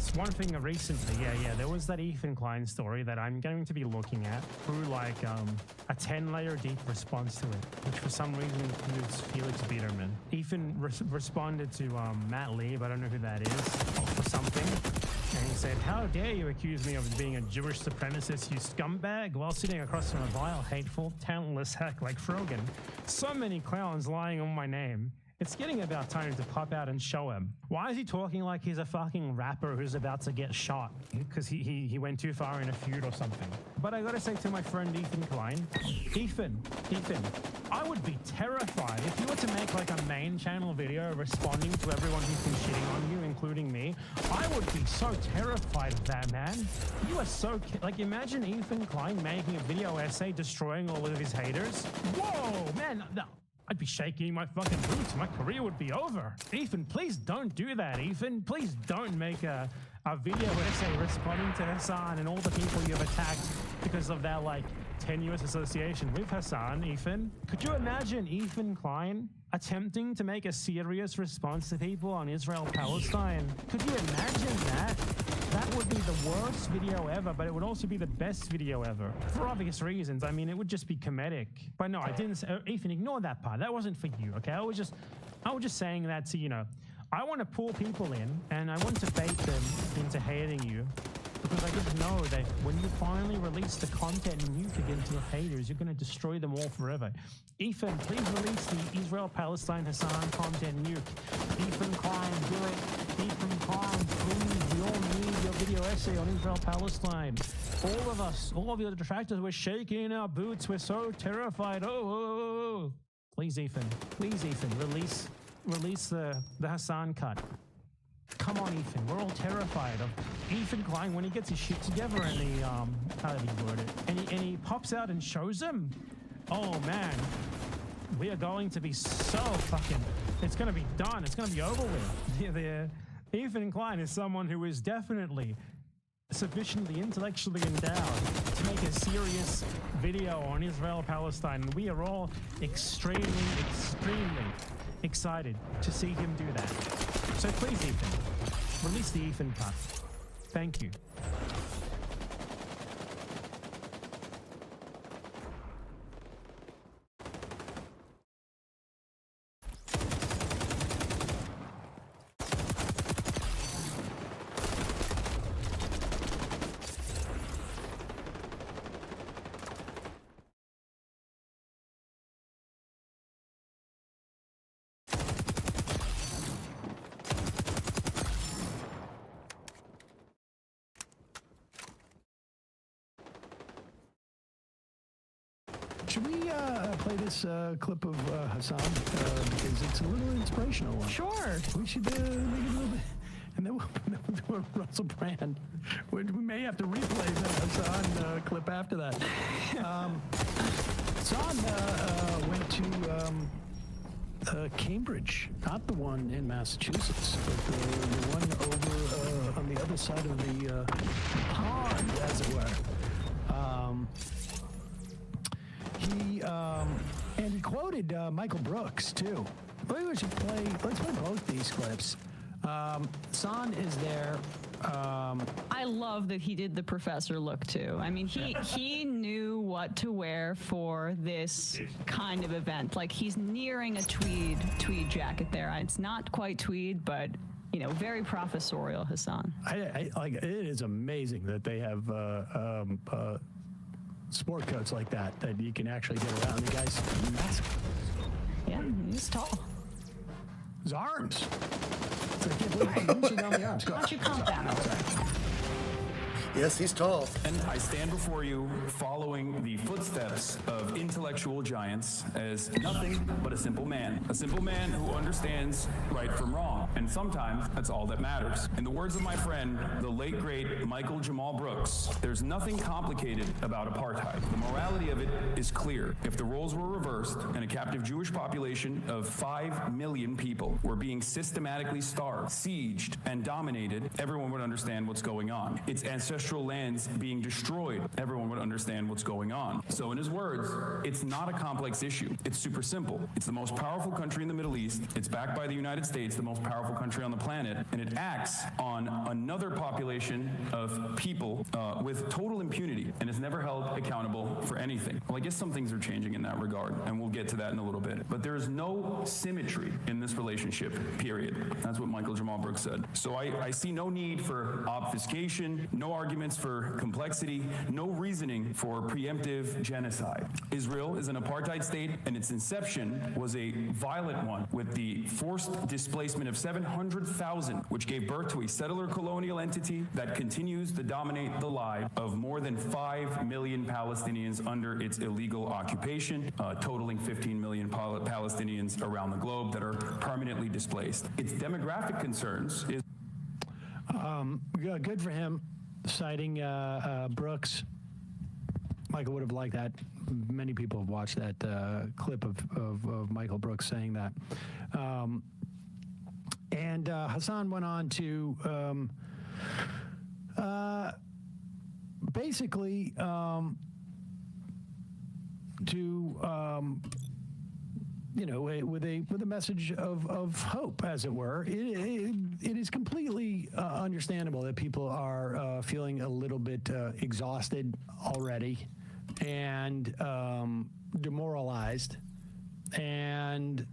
was one thing recently, there was that Ethan Klein story that I'm going to be looking at through like a 10-layer deep response to it, which for some reason includes Felix Biederman. Ethan responded to Matt Lieb, I don't know who that is, for something. And he said, "How dare you accuse me of being a Jewish supremacist, you scumbag, while sitting across from a vile, hateful, talentless hack like Frogan. So many clowns lying on my name. It's getting about time to pop out and show him." Why is he talking like he's a fucking rapper who's about to get shot? Because he went too far in a feud or something. But I gotta say to my friend Ethan Klein, Ethan, I would be terrified if you were to make like a main channel video responding to everyone who's been shitting on you, including me. I would be so terrified of that, man. You are so, like, imagine Ethan Klein making a video essay destroying all of his haters. Whoa, man, no. I'd be shaking my fucking boots. My career would be over. Ethan, please don't do that, Ethan. Please don't make a video essay responding to Hassan and all the people you've attacked because of their, like, tenuous association with Hassan, Ethan. Could you imagine Ethan Klein attempting to make a serious response to people on Israel-Palestine? Could you imagine that? That would be the worst video ever, but it would also be the best video ever. For obvious reasons. I mean, it would just be comedic. But no, I didn't say, Ethan, ignore that part. That wasn't for you, okay? I was just saying that to, you know, I want to pull people in and I want to bait them into hating you. Because I just know that when you finally release the content and nuke against your haters, you're going to destroy them all forever. Ethan, please release the Israel-Palestine Hassan content nuke. Ethan Klein, do it. Ethan Klein, please. We all need your video essay on Israel-Palestine. All of us, all of your detractors, we're shaking in our boots. We're so terrified. Oh. Please, Ethan, release the Hassan cut. Come on, Ethan. We're all terrified of Ethan Klein when he gets his shit together and he, how did he word it? And he pops out and shows him. Oh, man. We are going to be so fucking... It's going to be done. It's going to be over with. Ethan Klein is someone who is definitely sufficiently intellectually endowed to make a serious video on Israel-Palestine. And we are all extremely excited to see him do that. So please, Ethan, release the Ethan cut. Thank you. Should we play this clip of Hassan? Because it's a little inspirational. Sure. We should make it a little bit. And then we'll do a Russell Brand. We may have to replay the Hassan clip after that. Hassan went to Cambridge, not the one in Massachusetts, but the one over on the other side of the pond, as it were. And he quoted Michael Brooks too. Maybe we should play. Let's play both these clips. Hassan is there. I love that he did the professor look too. I mean, he knew what to wear for this kind of event. Like, he's nearing a tweed jacket there. It's not quite tweed, but you know, very professorial, Hassan. I like it. Is amazing that they have sport coats like that you can actually get around. The guy's massive. Yeah, he's tall. His arms. I can't believe I'm reaching down the arms. Why don't you calm down over there? Yes, he's tall. And I stand before you following the footsteps of intellectual giants as nothing but a simple man who understands right from wrong. And sometimes that's all that matters. In the words of my friend, the late great Michael Jamal Brooks, there's nothing complicated about apartheid. The morality of it is clear. If the roles were reversed and a captive Jewish population of 5 million people were being systematically starved, sieged, and dominated, everyone would understand what's going on. Its ancestral lands being destroyed, everyone would understand what's going on. So in his words, it's not a complex issue. It's super simple. It's the most powerful country in the Middle East. It's backed by the United States, the most powerful powerful country on the planet, and it acts on another population of people with total impunity and is never held accountable for anything. Well, I guess some things are changing in that regard, and we'll get to that in a little bit. But there is no symmetry in this relationship, period. That's what Michael Jamal Brooks said. So I see no need for obfuscation, no arguments for complexity, no reasoning for preemptive genocide. Israel is an apartheid state, and its inception was a violent one with the forced displacement of 700,000, which gave birth to a settler colonial entity that continues to dominate the lives of more than 5 million Palestinians under its illegal occupation, totaling 15 million Palestinians around the globe that are permanently displaced. Its demographic concerns is good for him, citing Brooks. Michael would have liked that. Many people have watched that clip of Michael Brooks saying that. And Hassan went on to basically with a message of hope, as it were. It is completely understandable that people are feeling a little bit exhausted already and demoralized, and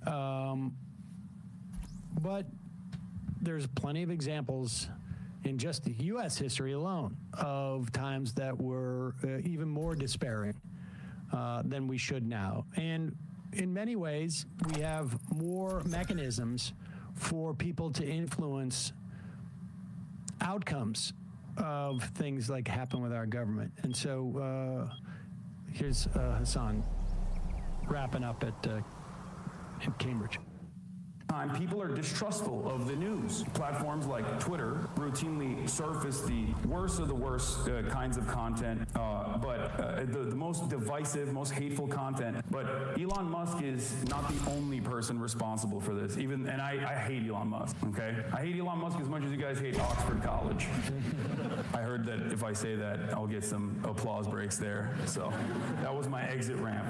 but there's plenty of examples in just the U.S. history alone of times that were even more despairing than we should now. And in many ways, we have more mechanisms for people to influence outcomes of things like happen with our government. And so here's Hassan wrapping up in Cambridge. People are distrustful of the news. Platforms like Twitter routinely surface the worst of the worst kinds of content, but the most divisive, most hateful content. But Elon Musk is not the only person responsible for this. And I hate Elon Musk, okay? I hate Elon Musk as much as you guys hate Oxford College. I heard that if I say that, I'll get some applause breaks there. So that was my exit ramp.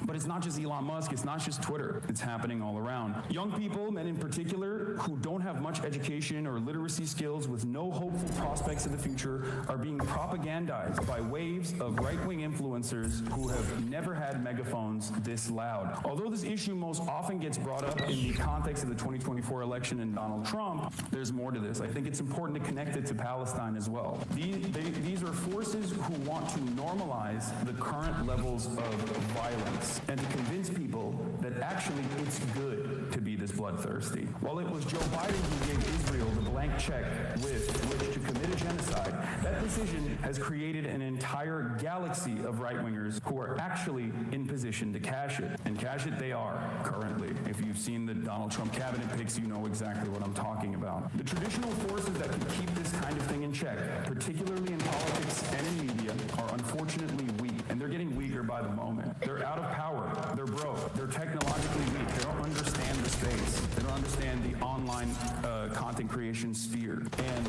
But it's not just Elon Musk, it's not just Twitter. It's happening all around. Young people, men in particular, who don't have much education or literacy skills with no hopeful prospects of the future are being propagandized by waves of right-wing influencers who have never had megaphones this loud. Although this issue most often gets brought up in the context of the 2024 election and Donald Trump, there's more to this. I think it's important to connect it to Palestine as well. These are forces who want to normalize the current levels of violence and to convince people that actually it's good to be this bloodthirsty. While it was Joe Biden who gave Israel the blank check with which to commit a genocide, that decision has created an entire galaxy of right-wingers who are actually in position to cash it. And cash it they are, currently. If you've seen the Donald Trump cabinet picks, you know exactly what I'm talking about. The traditional forces that can keep this kind of thing in check, particularly in politics and in media, are unfortunately weak. And they're getting weaker by the moment. They're out of power. They're broke. They're technologically weak. They don't understand the space. They don't understand the online content creation sphere. And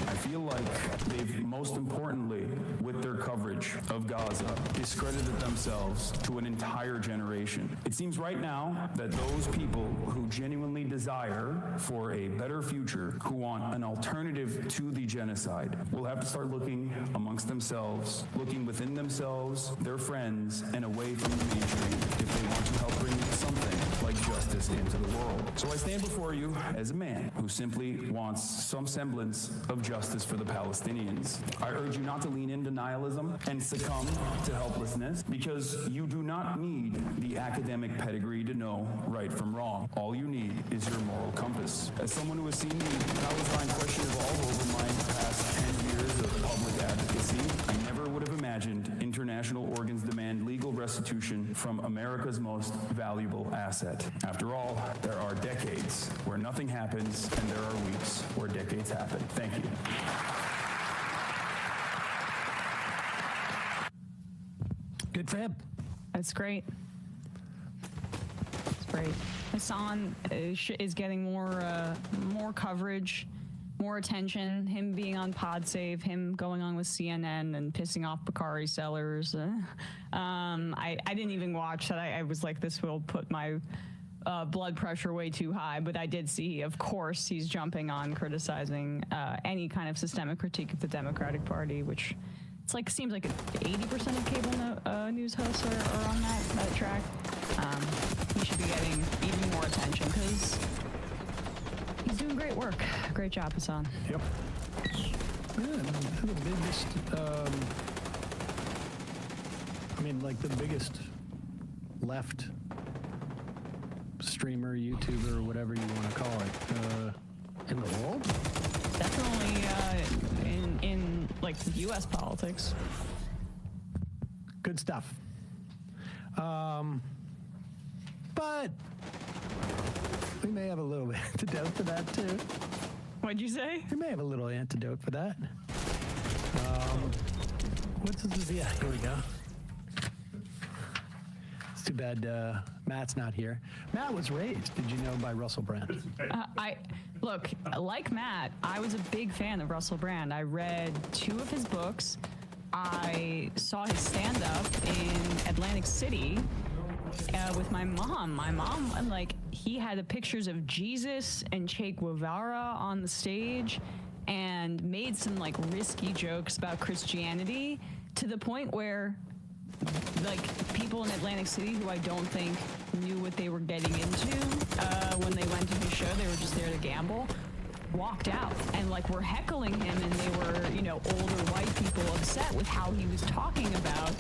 I feel like they've, most importantly, with their coverage of Gaza, discredited themselves to an entire generation. It seems right now that those people who genuinely desire for a better future, who want an alternative to the genocide, will have to start looking amongst themselves, looking within themselves, their friends, and away from the mainstream if they want to help bring something like justice into the world. So I stand before you as a man who simply wants some semblance of justice for the Palestinians. I urge you not to lean into nihilism and succumb to helplessness, because you do not need the academic pedigree to know right from wrong. All you need is your moral compass. As someone who has seen the Palestine question evolve over my past 10 years of public advocacy, I never would have imagined international organs demand legal restitution from America's most valuable asset. After all, there are decades where nothing happens, and there are weeks where decades happen. Thank you. Good for him. That's great. It's great. Hassan is getting more coverage, more attention. Him being on PodSave, him going on with CNN and pissing off Bakari sellers. I didn't even watch that. I was like, this will put my blood pressure way too high, but I did see, of course, he's jumping on criticizing any kind of systemic critique of the Democratic Party, which it's like seems like 80% of cable news hosts are on that track. He should be getting even more attention because he's doing great work. Great job, Hassan. Yep. Yeah, the biggest, I mean, like the biggest left streamer, YouTuber, or whatever you want to call it, in the world? Definitely in like U.S. politics. Good stuff. But we may have a little antidote for that too. What'd you say? We may have a little antidote for that. What's this? Yeah, here we go. It's too bad Matt's not here. Matt was raised, did you know, by Russell Brand. Look, like Matt, I was a big fan of Russell Brand. I read 2 of his books. I saw his stand-up in Atlantic City with my mom. My mom, like, he had the pictures of Jesus and Che Guevara on the stage and made some, like, risky jokes about Christianity to the point where, like, people in Atlantic City who I don't think knew what they were getting into when they went to his show, they were just there to gamble, walked out and, like, were heckling him, and they were, you know, older white people upset with how he was talking about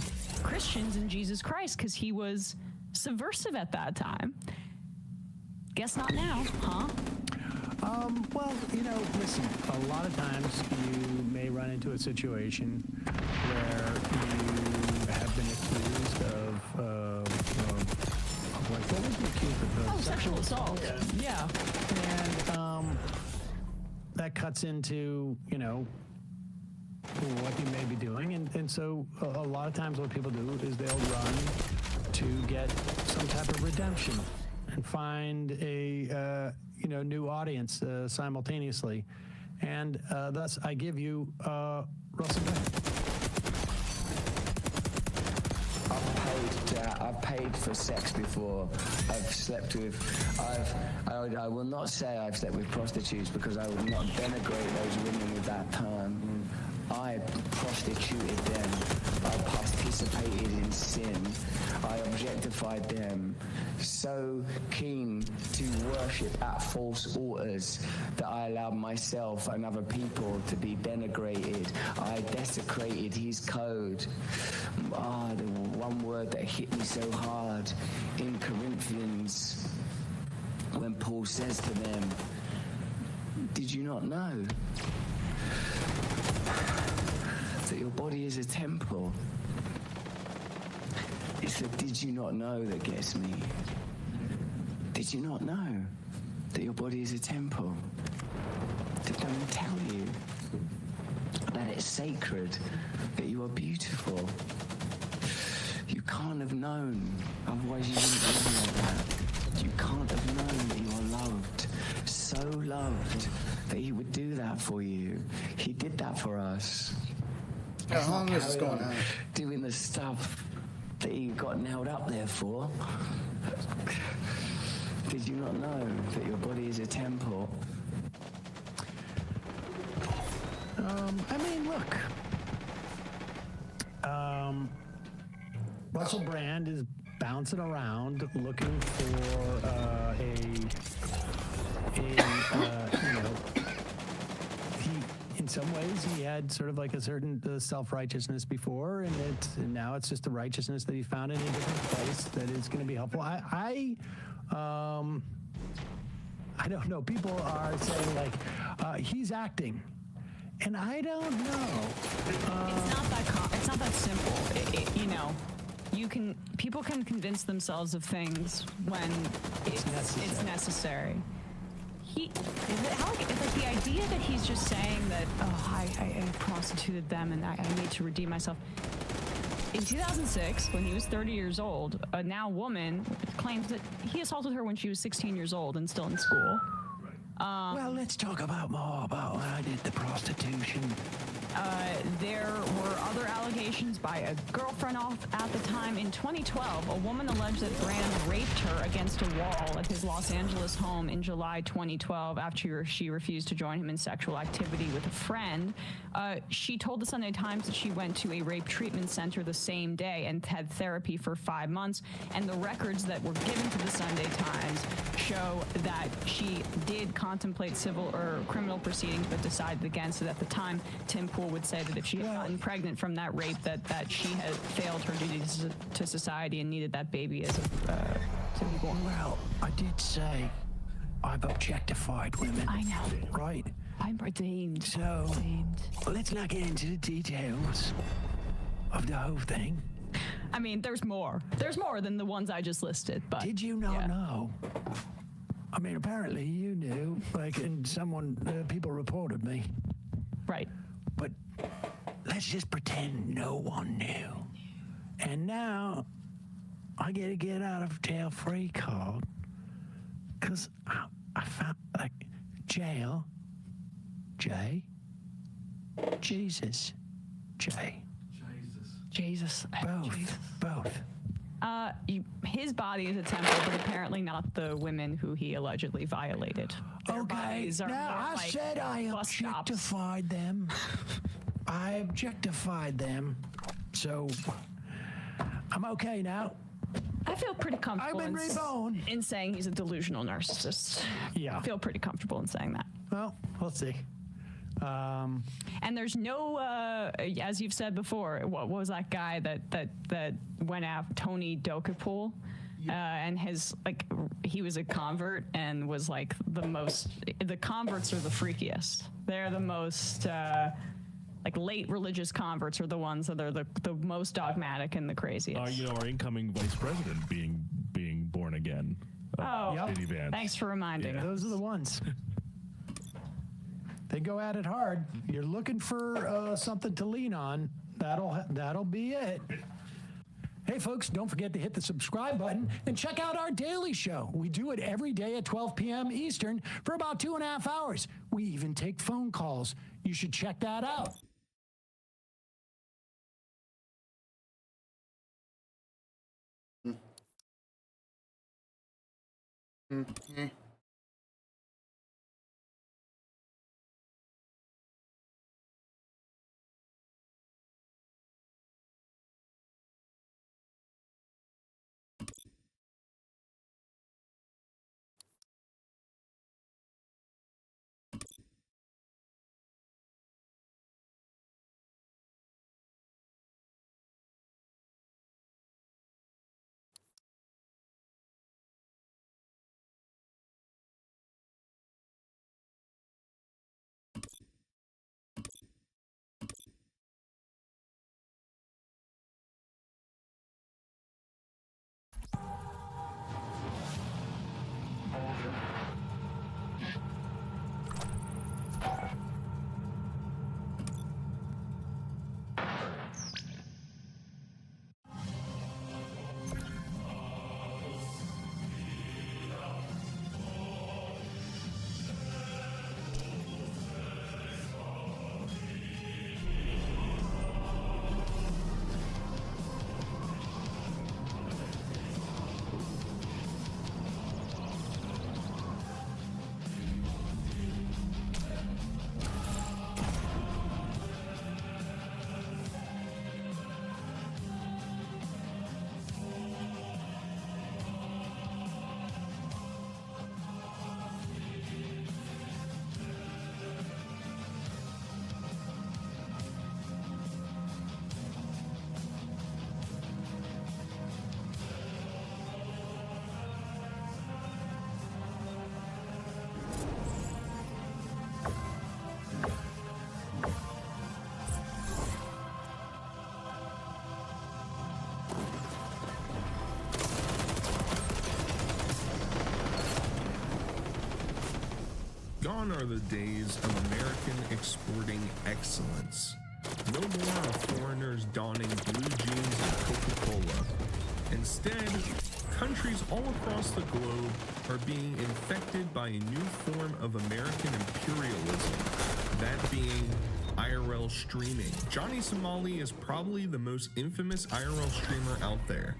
Christians and Jesus Christ because he was subversive at that time. Guess not now, huh? Well, you know, listen, a lot of times you may run into a situation where you have been accused of like, what was he accused of? Sexual assault. Yeah. And that cuts into, you know, what you may be doing. And so a lot of times what people do is they'll run to get some type of redemption and find a, you know, new audience simultaneously. And thus I give you Russell Brand. I've paid for sex before. I've slept with. I will not say I've slept with prostitutes because I would not denigrate those women with that term. I prostituted them. I participated in sin. I objectified them. So keen to worship at false altars that I allowed myself and other people to be denigrated. I desecrated his code. The one word that hit me so hard in Corinthians when Paul says to them, did you not know that your body is a temple? It's the did you not know that gets me. Did you not know that your body is a temple? Did no one tell you that it's sacred, that you are beautiful? You can't have known, otherwise you wouldn't live like that. You can't have known that you are loved, so loved that he would do that for you. He did that for us. How long is this going on? Doing the stuff that he got nailed up there for. Did you not know that your body is a temple? I mean, look. Russell Brand is bouncing around looking for you know, in some ways he had sort of like a certain self-righteousness before, and now it's just the righteousness that he found in a different place that is going to be helpful. I don't know. People are saying like he's acting, and I don't know. It's not that simple. You know, people can convince themselves of things when it's necessary. Like the idea that he's just saying that, I prostituted them and I need to redeem myself. In 2006, when he was 30 years old, a now woman claims that he assaulted her when she was 16 years old and still in school. Well, let's talk more about when I did the prostitution. There were other allegations by a girlfriend at the time. In 2012, a woman alleged that Brand raped her against a wall at his Los Angeles home in July 2012 after she refused to join him in sexual activity with a friend. She told the Sunday Times that she went to a rape treatment center the same day and had therapy for 5 months. And the records that were given to the Sunday Times show that she did contemplate civil or criminal proceedings but decided against it at the time. Tim Pool would say that if she had gotten pregnant from that rape, that she had failed her duties to society and needed that baby as to be born. Well, I did say I've objectified women. I know. Right? I'm redeemed. So, let's not get into the details of the whole thing. I mean, there's more. There's more than the ones I just listed, but... Did you not know? I mean, apparently you knew, and people reported me. Right. But let's just pretend no one knew. And now I get a get out of jail free card because I found jail, J, Jesus, J. Jesus. Both. His body is a temple, but apparently not the women who he allegedly violated. Their bodies are now more I like said I bus stops. objectified them. I objectified them. So I'm okay now. I feel pretty comfortable I've been reborn. in saying he's a delusional narcissist. Yeah. I feel pretty comfortable in saying that. Well, we'll see. And there's no, as you've said before, what was that guy that went after Tony Dokupool? And he was a convert and was the converts are the freakiest. They're the most, late religious converts are the ones that are the most dogmatic and the craziest. Our incoming vice president being born again. XDefiant. Thanks for reminding us. Those are the ones. They go at it hard. You're looking for something to lean on. That'll be it. Hey, folks, don't forget to hit the subscribe button and check out our daily show. We do it every day at 12 p.m. Eastern for about 2.5 hours. We even take phone calls. You should check that out. Mm-hmm. Gone are the days of American exporting excellence. No more are foreigners donning blue jeans and Coca-Cola. Instead, countries all across the globe are being infected by a new form of American imperialism, that being IRL IRL streaming. Johnny Somali is probably the most infamous IRL streamer out there.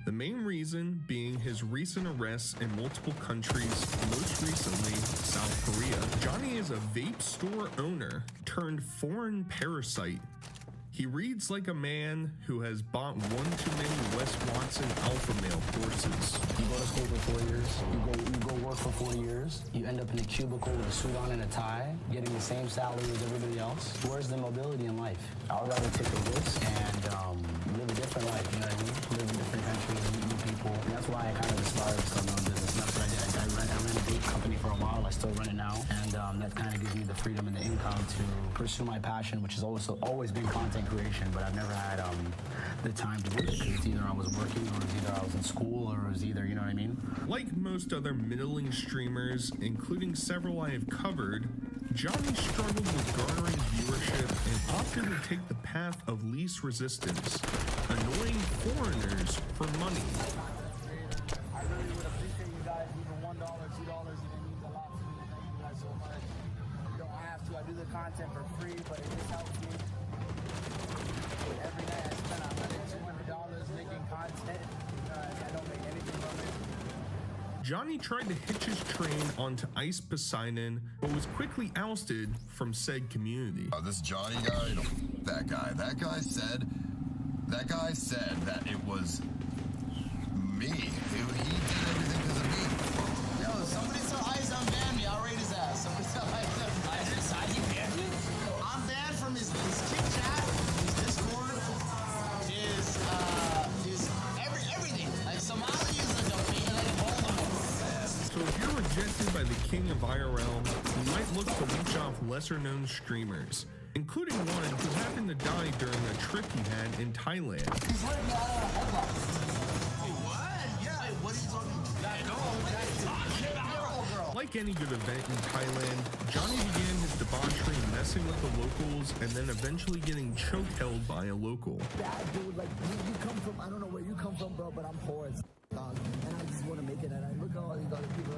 The main reason being his recent arrests in multiple countries, most recently South Korea. Johnny is a vape store owner turned foreign parasite. He reads like a man who has bought one too many Wes Watson alpha male courses. You go to school for 4 years, you go work for 4 years, you end up in a cubicle with a suit on and a tie, getting the same salary as everybody else. Where's the mobility in life? I would rather take a risk and live a different life, you know what I mean? Live in different countries, meet new people. And that's why I kind of aspire to start my own business. And that's what I did. I ran a vape company for a while. I still run it now. And that kind of gives me the freedom and the income to pursue my passion, which has always been content creation, but I've never had the time to do it. It's either I was working, or it's either I was in school, or it was either, you know what I mean? Like most other middling streamers, including several I have covered, Johnny struggled with garnering viewership and opted to take the path of least resistance, annoying foreigners for money. I really would appreciate you guys, even $1, $2, even means a lot to me. Thank you guys so much. You don't have to. I do the content for free, but it just helps me. Every night I spend $100, $200 making content. I don't make anything from it. Johnny tried to hitch his train onto Ice Poseidon, but was quickly ousted from said community. This Johnny guy, that guy said that it was me. He did everything because of me. Yo, somebody tell Ice unban me. I'll raid his ass. Somebody tell Ice unban me. He banned you? I'm banned from his Kick chat, his Discord, his everything. Like Somali is a domain, like Voldemort. So if you're rejected by the king of IRL, you might look to leech off lesser-known streamers, including one who happened to die during a trip he had in Thailand. He's letting me out of a headlock. Wait, what? Yeah. Wait, what are you talking about? Like any good event in Thailand, Johnny began his debauchery messing with the locals and then eventually getting choke-held by a local. Bad dude, like you come from, I don't know where you come from, bro, but I'm poor as dog, and I just want to make it. And I look at all these other people.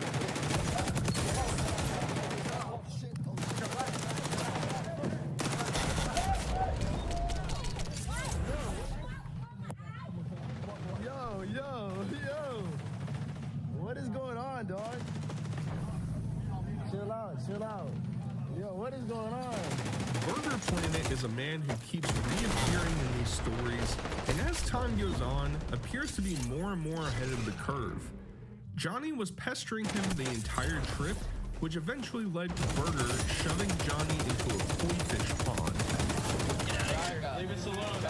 Oh shit! Yo! What is going on, dog? Chill out. Yo, what is going on? Burger Planet is a man who keeps reappearing in these stories, and as time goes on, appears to be more and more ahead of the curve. Johnny was pestering him the entire trip, which eventually led to Burger shoving Johnny into a koi fish pond. Leave us alone.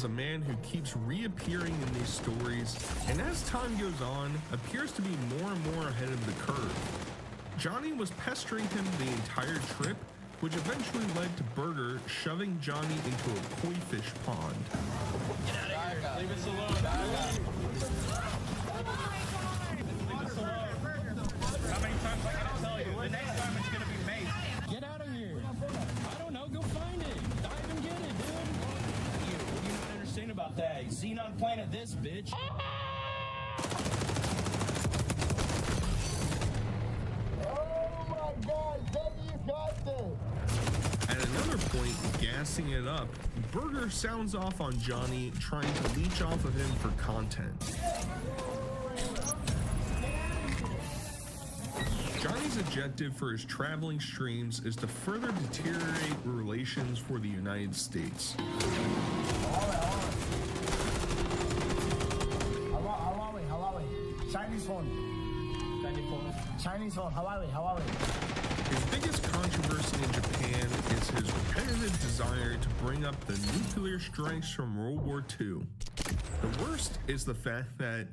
A man who keeps reappearing in these stories, and as time goes on, appears to be more and more ahead of the curve. Johnny was pestering him the entire trip, which eventually led to Burger shoving Johnny into a koi fish pond. Get out of here. Leave us alone. How many times I gotta tell you? The next time it's gonna be made. Get out of here. I don't know. Go find it. Dive and get it, dude. What do you not understand about that? Xenon Planet this, bitch. Oh my God, Debbie's got this. At another point, gassing it up, Burger sounds off on Johnny, trying to leech off of him for content. Johnny's objective for his traveling streams is to further deteriorate relations for the United States. Chinese phone. Hawaii. His biggest controversy in Japan is his repetitive desire to bring up the nuclear strikes from World War II. The worst is the fact that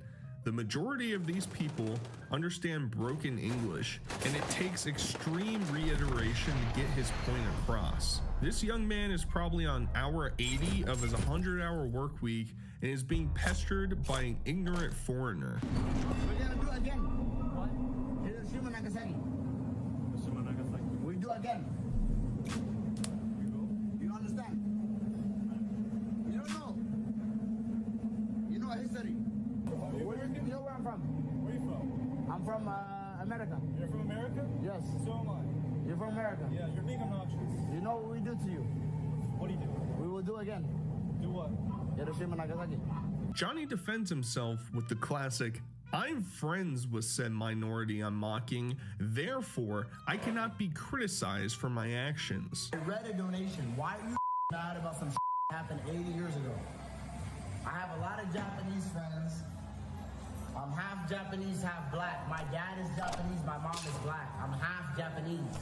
the majority of these people understand broken English, and it takes extreme reiteration to get his point across. This young man is probably on hour 80 of his 100-hour work week and is being pestered by an ignorant foreigner. We're gonna do again. What? Hiroshima, Nagasaki. We do again. You understand? from? Where you from? I'm from America. You're from America? Yes. So am I. You're from America? Yeah, you're being obnoxious. You know what we do to you? What do you do? We will do again. Do what? Hiroshima, Nagasaki. Johnny defends himself with the classic, "I'm friends with said minority I'm mocking, therefore I cannot be criticized for my actions." I read a donation. Why are you mad about some that happened 80 years ago? I have a lot of Japanese friends. I'm half Japanese, half black. My dad is Japanese, my mom is black. I'm half Japanese.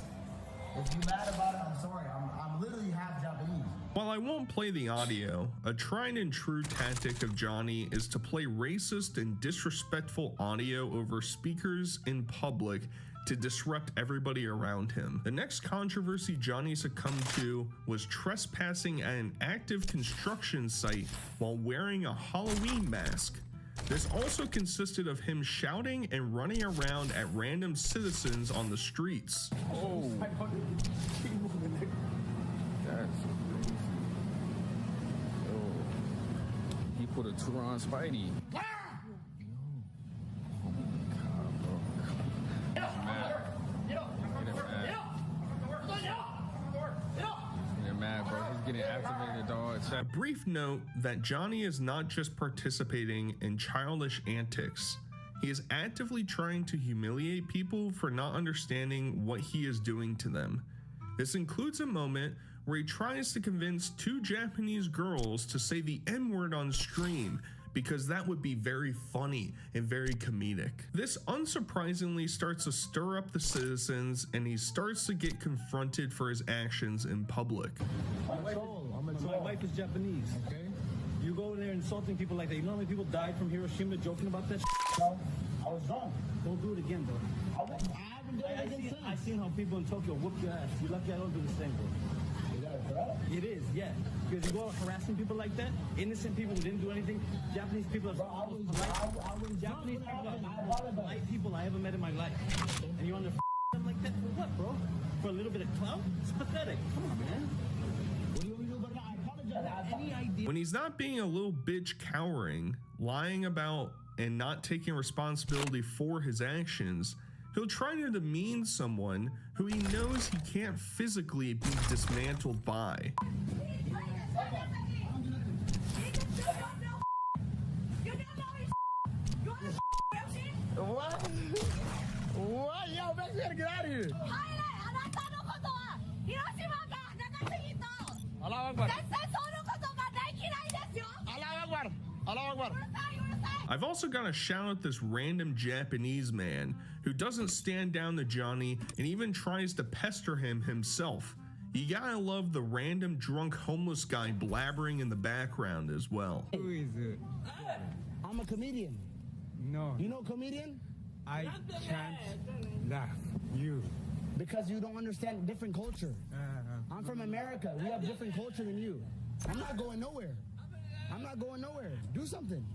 If you're mad about it, I'm sorry. I'm literally half Japanese. While I won't play the audio, a tried and true tactic of Johnny is to play racist and disrespectful audio over speakers in public to disrupt everybody around him. The next controversy Johnny succumbed to was trespassing at an active construction site while wearing a Halloween mask. This also consisted of him shouting and running around at random citizens on the streets. Oh. That's crazy. Oh. He put a tour on Spidey. A brief note that Johnny is not just participating in childish antics. He is actively trying to humiliate people for not understanding what he is doing to them. This includes a moment where he tries to convince two Japanese girls to say the N-word on stream because that would be very funny and very comedic. This unsurprisingly starts to stir up the citizens, and he starts to get confronted for his actions in public. My wife is Japanese. Okay. You go in there insulting people like that. You know how many people died from Hiroshima joking about that? No, I was wrong. Don't do it again, bro. I seen how people in Tokyo whoop your ass. You're lucky I don't do the same, bro. Is that a threat? It is, yeah. Because you go out harassing people like that, innocent people who didn't do anything. Japanese people are Japanese people are the most polite people I ever met in my life. And you're on the them like that for what, bro? For a little bit of clout? It's pathetic. Come on, man. When he's not being a little bitch cowering, lying about, and not taking responsibility for his actions, he'll try to demean someone who he knows he can't physically be dismantled by. What? What? Yo, man, we gotta get out of here. I've also got to shout out this random Japanese man who doesn't stand down to Johnny and even tries to pester him himself. You gotta love the random drunk homeless guy blabbering in the background as well. Who is it? I'm a comedian. No. You know comedian? I can't laugh. You. Because you don't understand different culture. I'm from America. We have different culture than you. I'm not going nowhere. I'm not going nowhere. Do something.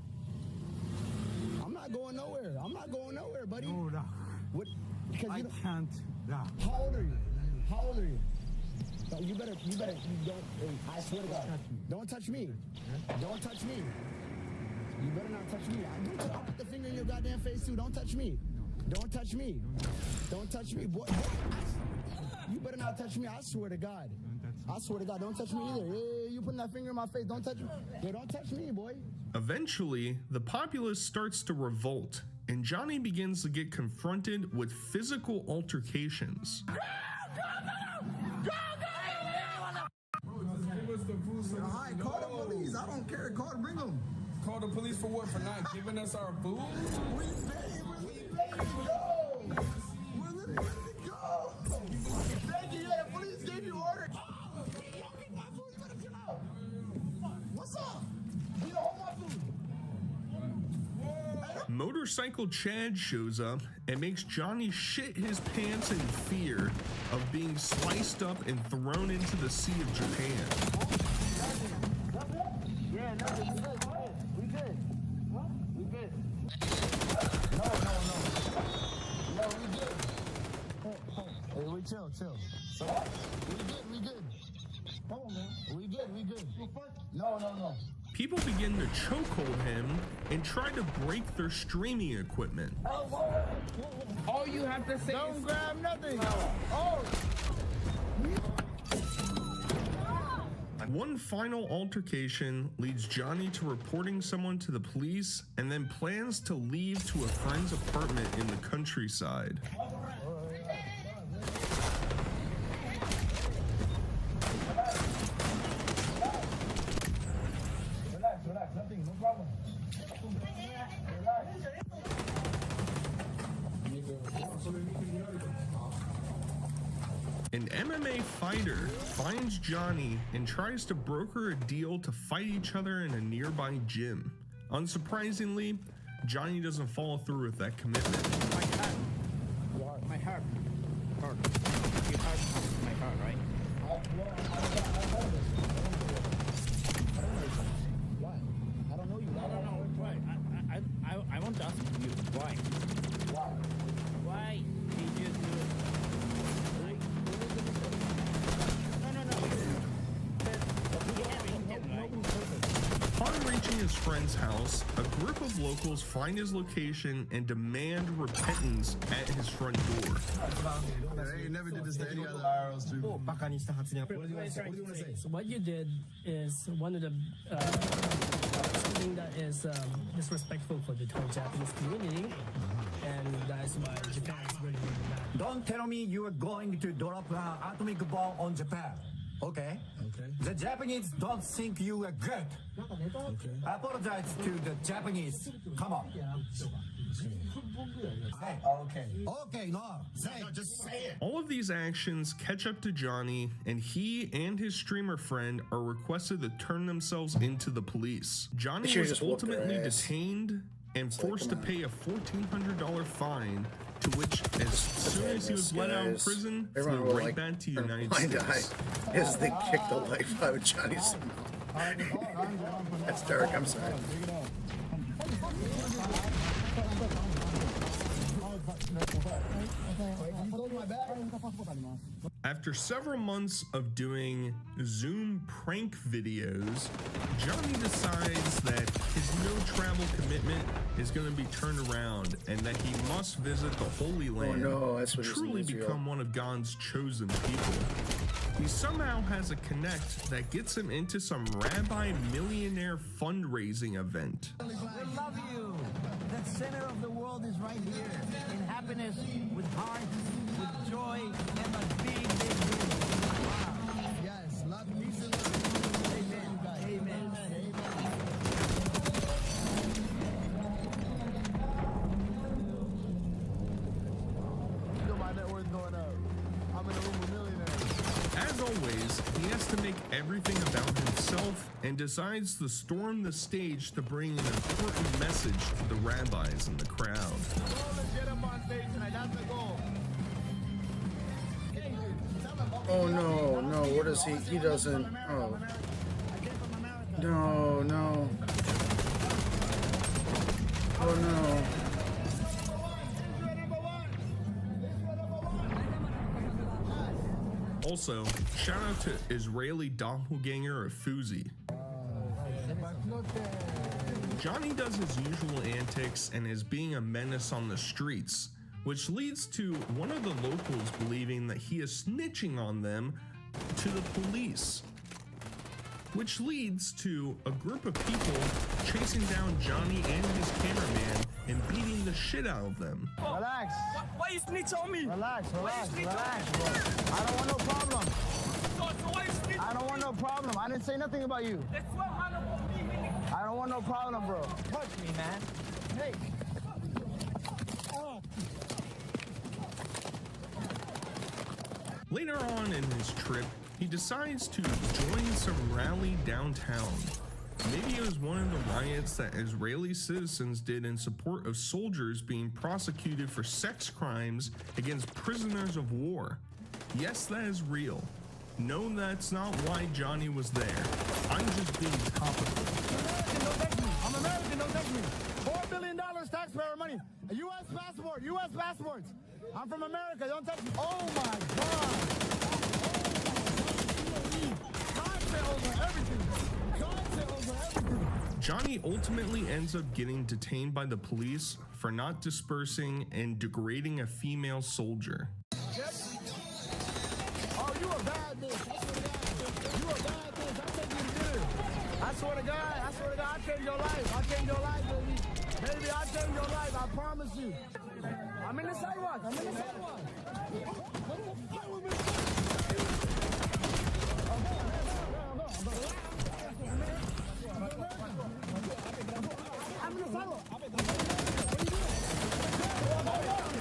I'm not going nowhere. I'm not going nowhere, buddy. No, no. What? Because I can't. No. How old are you? How old are you? You better, you don't, I swear to God. Don't touch me. Don't touch me. You better not touch me. I'll put the finger in your goddamn face too. Don't touch me. Don't touch me. Don't touch me. Boy, you better not touch me. I swear to God. I swear to God, don't touch me either. Hey, you putting that finger in my face. Don't touch me. Yo, don't touch me, boy. Eventually, the populace starts to revolt, and Johnny begins to get confronted with physical altercations. Alright, call the police. I don't care. Bring them. Call the police for what? For not giving us our food? We paid to go. We're literally ready to go. Thank you. Yeah, the police gave you orders. What's up? We don't want my food. Motorcycle Chad shows up and makes Johnny shit his pants in fear of being sliced up and thrown into the Sea of Japan. Yeah, no, we good. We good. What? We good. No, we good. Hey, we chill. So what? We good. Come on, man. We good. No. people begin to chokehold him and try to break their streaming equipment. All you have to say Don't is grab nothing. Oh. One final altercation leads Johnny to reporting someone to the police and then plans to leave to a friend's apartment in the countryside. Relax, nothing, no problem. An MMA fighter finds Johnny and tries to broker a deal to fight each other in a nearby gym. Unsurprisingly, Johnny doesn't follow through with that commitment. My heart. You heart my heart, right? Why? I don't know you. No. Why? I want to ask you why. Why did you do it? Upon reaching his friend's house, a group of locals find his location and demand repentance at his front door. They never did this to any other IRL streamer. What do you want to say? So what you did is one of the something that is disrespectful for the whole Japanese community, and that's why Japan is really bad. Don't tell me you are going to drop an atomic bomb on Japan. Okay? The Japanese don't think you are good. Apologize to the Japanese. Come on. Okay, no. Just say it. All of these actions catch up to Johnny, and he and his streamer friend are requested to turn themselves into the police. Johnny was ultimately detained and forced to pay a $1,400 fine, to which, as soon as he was let out of prison, flew right back to the United States. As they kicked the life out of Johnny's mouth. That's dark, I'm sorry. After several months of doing Zoom prank videos, Johnny decides that his no travel commitment is going to be turned around and that he must visit the Holy Land to truly become one of God's chosen people. He somehow has a connect that gets him into some rabbi millionaire fundraising event. We love you. The center of the world is right here. In happiness, with heart, with joy, and a big wow. Yes, love you. Amen. My net worth going up. I'm in a room with millionaires. As always, he has to make everything about himself and decides to storm the stage to bring an important message to the rabbis in the crowd. Let's get up on stage tonight. That's the goal. Oh no, what is he? He doesn't. Oh. No. Oh no. Also, shout out to Israeli doppelganger of Fuzi. Johnny does his usual antics and is being a menace on the streets, which leads to one of the locals believing that he is snitching on them to the police, which leads to a group of people chasing down Johnny and his cameraman and beating the shit out of them. Relax. Why you snitch on me? Relax, bro. I don't want no problem. I don't want no problem. I didn't say nothing about you. I don't want no problem, bro. Touch me, man. Hey. Later on in his trip, he decides to join some rally downtown. Maybe it was one of the riots that Israeli citizens did in support of soldiers being prosecuted for sex crimes against prisoners of war. Yes, that is real. No, that's not why Johnny was there. I'm just being topical. I'm American, don't take me. $4 billion taxpayer money. A U.S. passport, U.S. passports. I'm from America, don't touch me. Oh my God. God said over everything. God said over everything. Johnny ultimately ends up getting detained by the police for not dispersing and degrading a female soldier. Oh, you a bad bitch. You a bad bitch. I'll take you to dinner. I swear to God, I'll change your life. I'll change your life, baby. Baby, I'll change your life. I promise you. I'm in the sidewalk.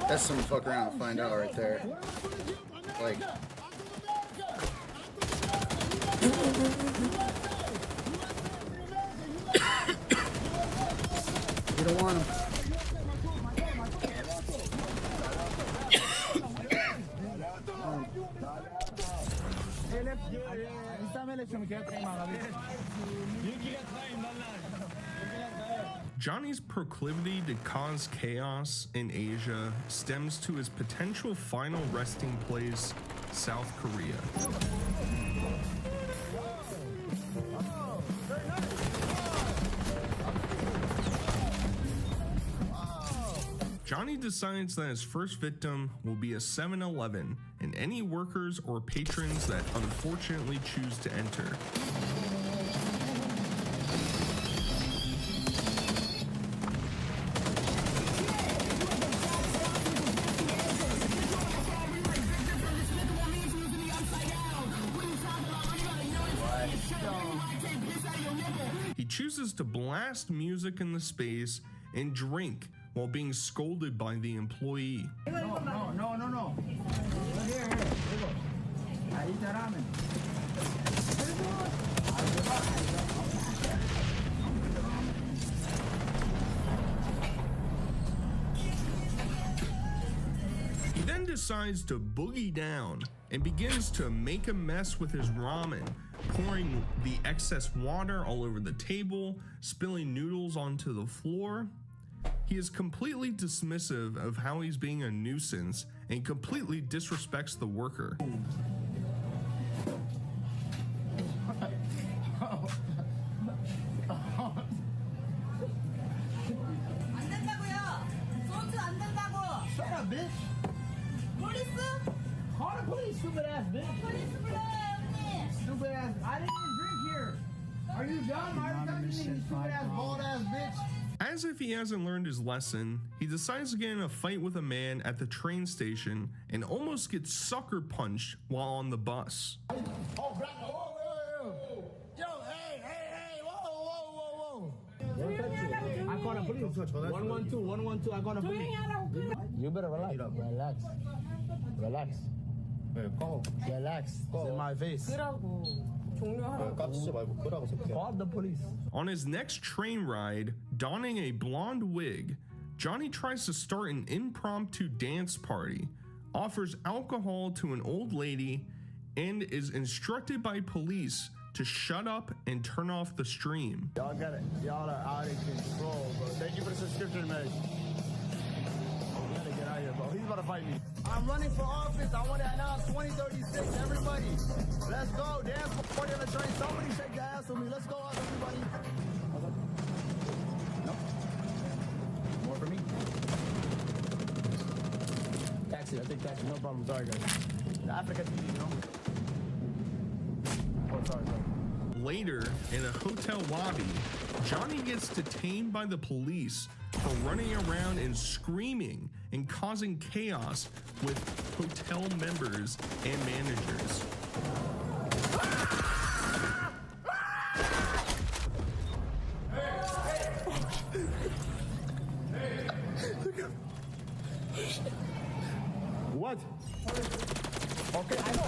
That's some fuck around and find out right there. Like, you don't want him. Johnny's proclivity to cause chaos in Asia stems to his potential final resting place, South Korea. Johnny decides that his first victim will be a 7-Eleven and any workers or patrons that unfortunately choose to enter. He chooses to blast music in the space and drink while being scolded by the employee. No. Here. I eat that ramen. He then decides to boogie down and begins to make a mess with his ramen, pouring the excess water all over the table, spilling noodles onto the floor. He is completely dismissive of how he's being a nuisance and completely disrespects the worker. Shut up, bitch. Call the police, stupid ass bitch. Stupid ass. I didn't even drink here. Are you dumb? I already got you, stupid ass, bald ass bitch. As if he hasn't learned his lesson, he decides to get in a fight with a man at the train station and almost gets sucker punched while on the bus. Oh, black. Whoa. Yo, hey. Whoa. I call the police. 112. I call the police. You better relax. Relax. It's in my face. Call the police. On his next train ride, donning a blonde wig, Johnny tries to start an impromptu dance party, offers alcohol to an old lady, and is instructed by police to shut up and turn off the stream. Y'all got it. Y'all are out of control, bro. Thank you for the subscription, man. We gotta get out of here, bro. He's about to fight me. I'm running for office. I want to announce 2036. Everybody, let's go. Dance party on the train. Somebody shake the ass with me. Let's go out, everybody. Nope. More for me. Taxi. I take taxi. No problem. Sorry, guys. Africa TV, you know? Oh, sorry. Later, in a hotel lobby, Johnny gets detained by the police for running around and screaming and causing chaos with hotel members and managers. What? Okay, I know.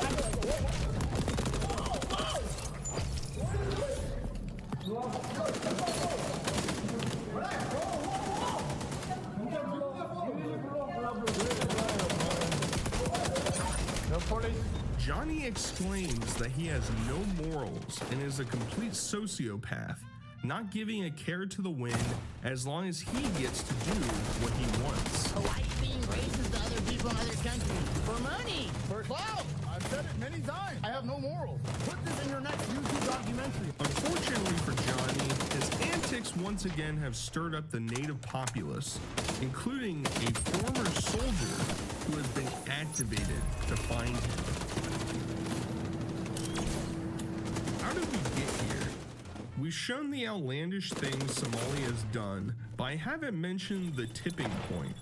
Johnny exclaims that he has no morals and is a complete sociopath, not giving a care to the wind as long as he gets to do what he wants. Why are you being racist to other people in other countries? For money. For clout. I've said it many times. I have no morals. Put this in your next YouTube documentary. Unfortunately for Johnny, his antics attacks once again have stirred up the native populace, including a former soldier who has been activated to find him. How did we get here? We've shown the outlandish things Somalia has done, but I haven't mentioned the tipping point.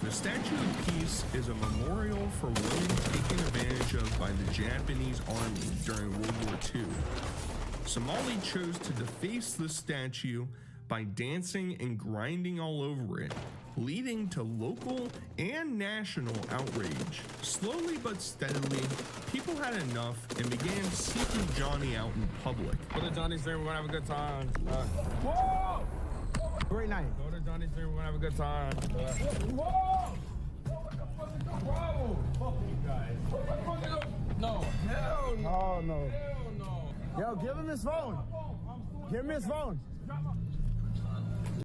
The Statue of Peace is a memorial for women taken advantage of by the Japanese army during World War II. Somali chose to deface the statue by dancing and grinding all over it, leading to local and national outrage. Slowly but steadily, people had enough and began seeking Johnny out in public. Go to Johnny's stream, we're gonna have a good time. Whoa! Great night. Go to Johnny's stream, we're gonna have a good time. Whoa! Whoa! Fuck you guys. No. Hell no. No. Hell no. Yo, give him his phone. Give him his phone.